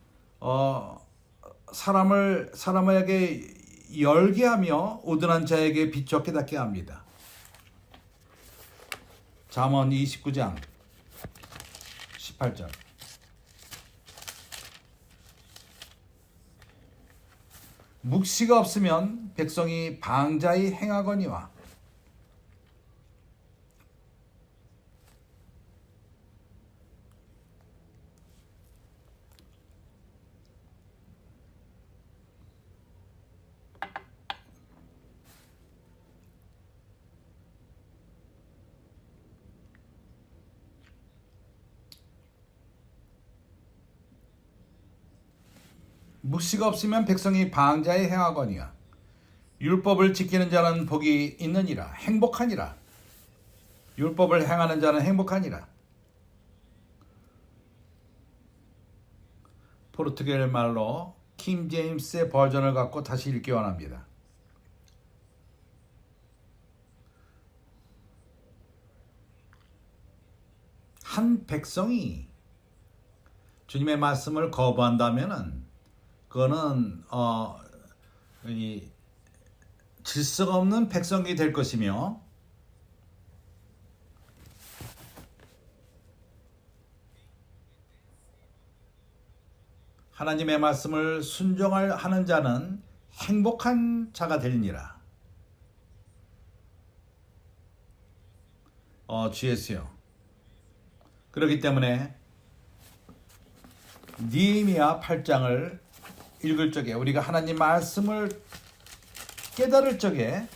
사람에게 열게 하며 우둔한 자에게 비추어 깨닫게 합니다. 잠언 29장 18절 묵시가 없으면 백성이 방자히 행하거니와 묵시가 없으면 백성이 방자히 행하거니와 율법을 지키는 자는 복이 있느니라. 행복하니라. 율법을 행하는 자는 행복하니라. 포르투겔 말로 킹 제임스의 버전을 갖고 다시 읽기 원합니다. 한 백성이 주님의 말씀을 거부한다면은 그거는 이 질서가 없는 백성이 될 것이며 하나님의 말씀을 순종하는 자는 행복한 자가 되리니라. GS요. 그렇기 때문에 느헤미야 8장을 읽을 적에 우리가 하나님 말씀을 깨달을 적에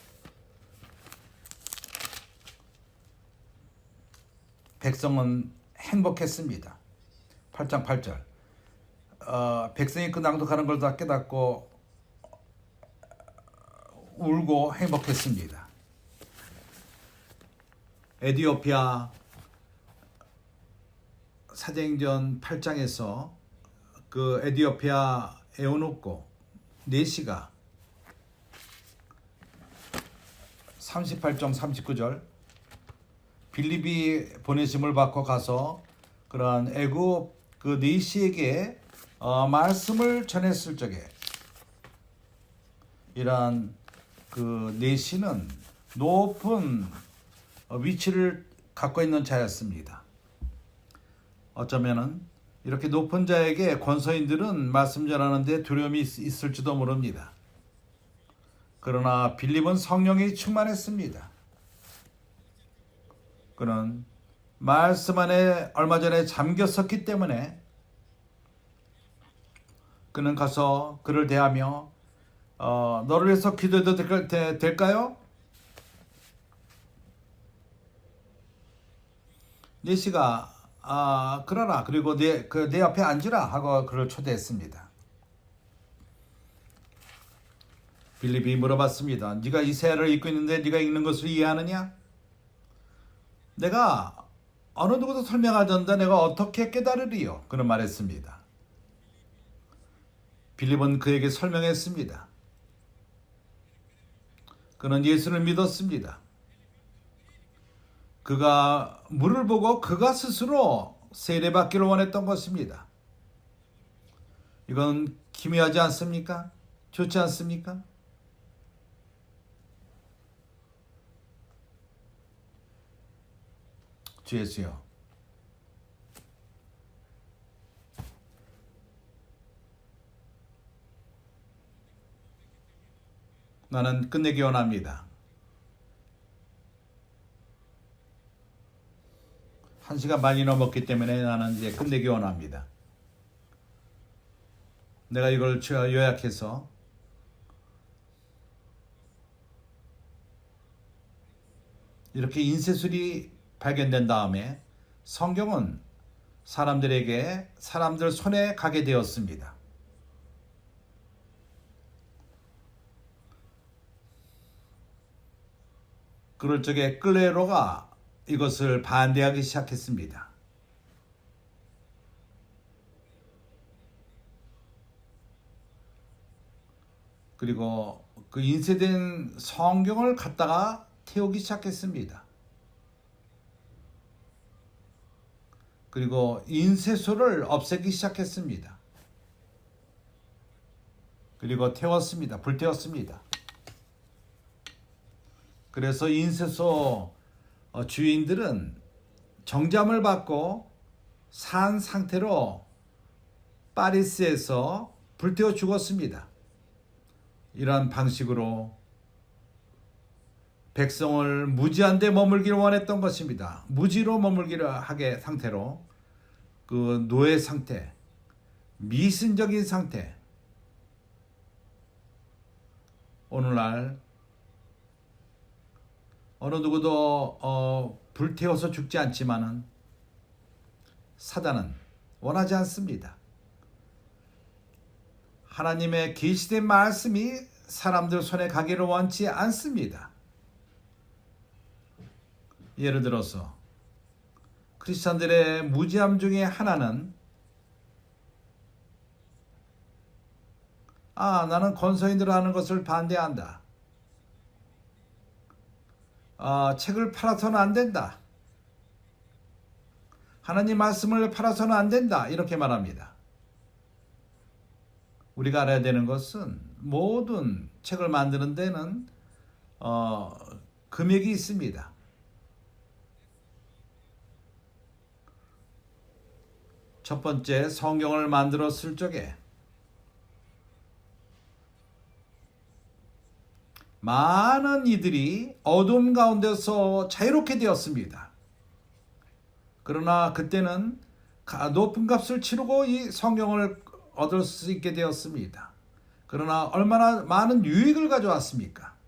백성은 행복했습니다. 8장 8절 백성이 그 낭독하는 걸 다 깨닫고 울고 행복했습니다. 에디오피아 사도행전 8장에서 그 에디오피아 에우누코 네시가 38장 39절 빌립이 보내심을 받고 가서 그러한 애굽 그 네시에게 말씀을 전했을 적에 이러한 그 네시는 높은 위치를 갖고 있는 자였습니다. 어쩌면은 이렇게 높은 자에게 권서인들은 말씀 전하는데 두려움이 있을지도 모릅니다. 그러나 빌립은 성령이 충만했습니다. 그는 말씀 안에 얼마 전에 잠겼었기 때문에 그는 가서 그를 대하며 너를 위해서 기도해도 될까요? 예시가 그러라 그리고 내 옆에 앉으라 하고 그를 초대했습니다. 빌립이 물어봤습니다. 네가 이사야를 읽고 있는데 네가 읽는 것을 이해하느냐? 내가 어느 누구도 설명하던데 내가 어떻게 깨달으리요? 그는 말했습니다. 빌립은 그에게 설명했습니다. 그는 예수를 믿었습니다. 그가 물을 보고 그가 스스로 세례받기를 원했던 것입니다. 이건 기묘하지 않습니까? 좋지 않습니까? 주 예수여, 나는 끝내기 원합니다. 1시간 반이 넘었기 때문에 나는 이제 끝내기 원합니다. 내가 이걸 요약해서 이렇게 인쇄술이 발견된 다음에 성경은 사람들 손에 가게 되었습니다. 그럴 적에 클레로가 이것을 반대하기 시작했습니다. 그리고 그 인쇄된 성경을 갖다가 태우기 시작했습니다. 그리고 인쇄소를 없애기 시작했습니다. 그리고 태웠습니다. 불태웠습니다. 그래서 인쇄소 주인들은 정잠을 받고 산 상태로 파리스에서 불태워 죽었습니다. 이러한 방식으로 백성을 무지한 데 머물기를 원했던 것입니다. 무지로 머물기를 하게 상태로 그 노예 상태, 미신적인 상태. 오늘날 어느 누구도 불태워서 죽지 않지만은 사단은 원하지 않습니다. 하나님의 계시된 말씀이 사람들 손에 가기를 원치 않습니다. 예를 들어서 크리스찬들의 무지함 중에 하나는 나는 권서인들 하는 것을 반대한다. 책을 팔아서는 안 된다. 하나님 말씀을 팔아서는 안 된다. 이렇게 말합니다. 우리가 알아야 되는 것은 모든 책을 만드는 데는 금액이 있습니다. 첫 번째 성경을 만들었을 적에 많은 이들이 어둠 가운데서 자유롭게 되었습니다. 그러나 그때는 높은 값을 치르고 이 성경을 얻을 수 있게 되었습니다. 그러나 얼마나 많은 유익을 가져왔습니까?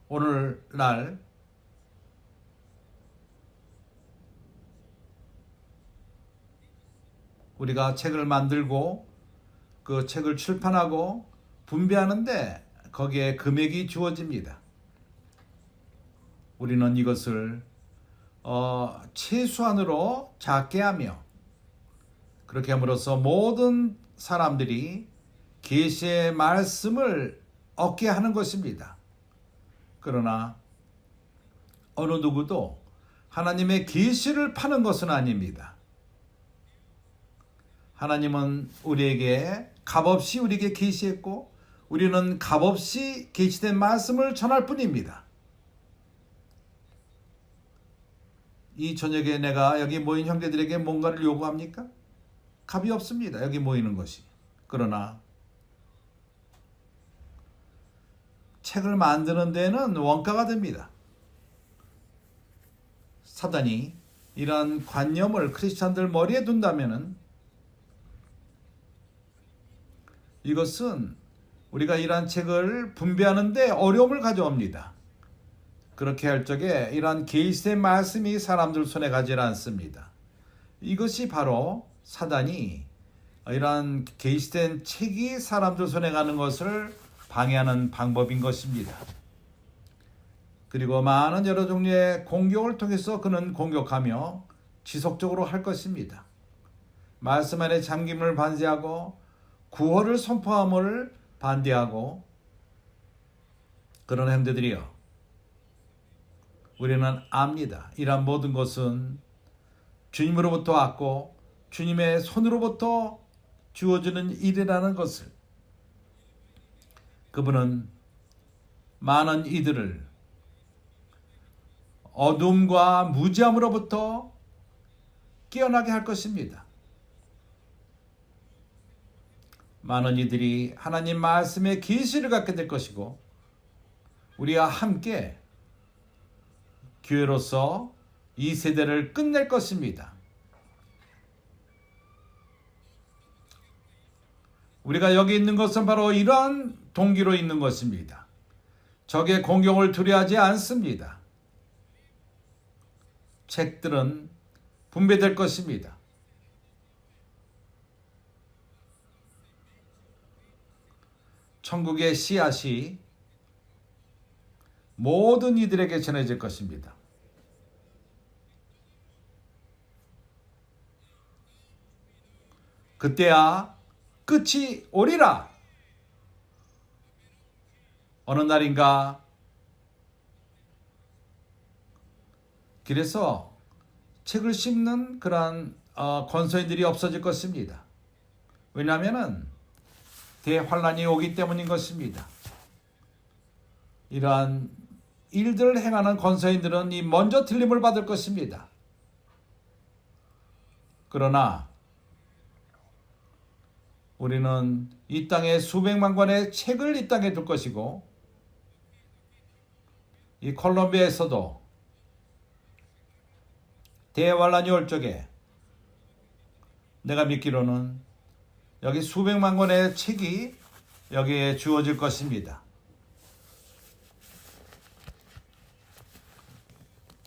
오늘날 우리가 책을 만들고 그 책을 출판하고 분배하는데 거기에 금액이 주어집니다. 우리는 이것을 최소한으로 작게 하며 그렇게 함으로써 모든 사람들이 계시의 말씀을 얻게 하는 것입니다. 그러나 어느 누구도 하나님의 계시를 파는 것은 아닙니다. 하나님은 우리에게 값없이 우리에게 계시했고 우리는 값없이 계시된 말씀을 전할 뿐입니다. 이 저녁에 내가 여기 모인 형제들에게 뭔가를 요구합니까? 값이 없습니다. 여기 모이는 것이. 그러나 책을 만드는 데는 원가가 됩니다. 사단이 이러한 관념을 크리스찬들 머리에 둔다면은 이것은 우리가 이러한 책을 분배하는 데 어려움을 가져옵니다. 그렇게 할 적에 이러한 계시된 말씀이 사람들 손에 가지 않습니다. 이것이 바로 사단이 이러한 계시된 책이 사람들 손에 가는 것을 방해하는 방법인 것입니다. 그리고 많은 여러 종류의 공격을 통해서 그는 공격하며 지속적으로 할 것입니다. 말씀 안에 잠김을 반대하고 구원을 선포함을 반대하고 그런 행동들이요. 우리는 압니다. 이러한 모든 것은 주님으로부터 왔고 주님의 손으로부터 주어지는 일이라는 것을 그분은 많은 이들을 어둠과 무지함으로부터 깨어나게 할 것입니다. 많은 이들이 하나님 말씀의 계시를 갖게 될 것이고 우리와 함께 교회로서 이 세대를 끝낼 것입니다. 우리가 여기 있는 것은 바로 이러한 동기로 있는 것입니다. 적의 공격을 두려워하지 않습니다. 책들은 분배될 것입니다. 천국의 씨앗이 모든 이들에게 전해질 것입니다. 그때야 끝이 오리라. 어느 날인가 길에서 책을 씹는 그러한 권서인들이 없어질 것입니다. 왜냐하면 대환란이 오기 때문인 것입니다. 이러한 일들을 행하는 권서인들은 이 먼저 틀림을 받을 것입니다. 그러나 우리는 이 땅에 수백만 권의 책을 이 땅에 둘 것이고 이 콜롬비아에서도 대환란이 올 적에 내가 믿기로는 여기 수백만 권의 책이 여기에 주어질 것입니다.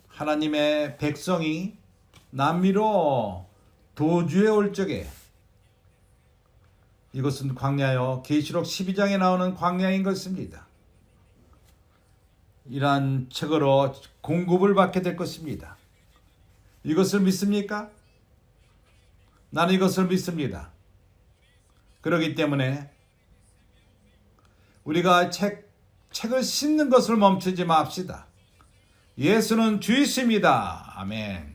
하나님의 백성이 남미로 도주해 올 적에 이것은 광야요 계시록 12장에 나오는 광야인 것입니다. 이러한 책으로 공급을 받게 될 것입니다. 이것을 믿습니까? 나는 이것을 믿습니다. 그렇기 때문에 우리가 책을 씹는 것을 멈추지 맙시다. 예수는 주이십니다. 아멘.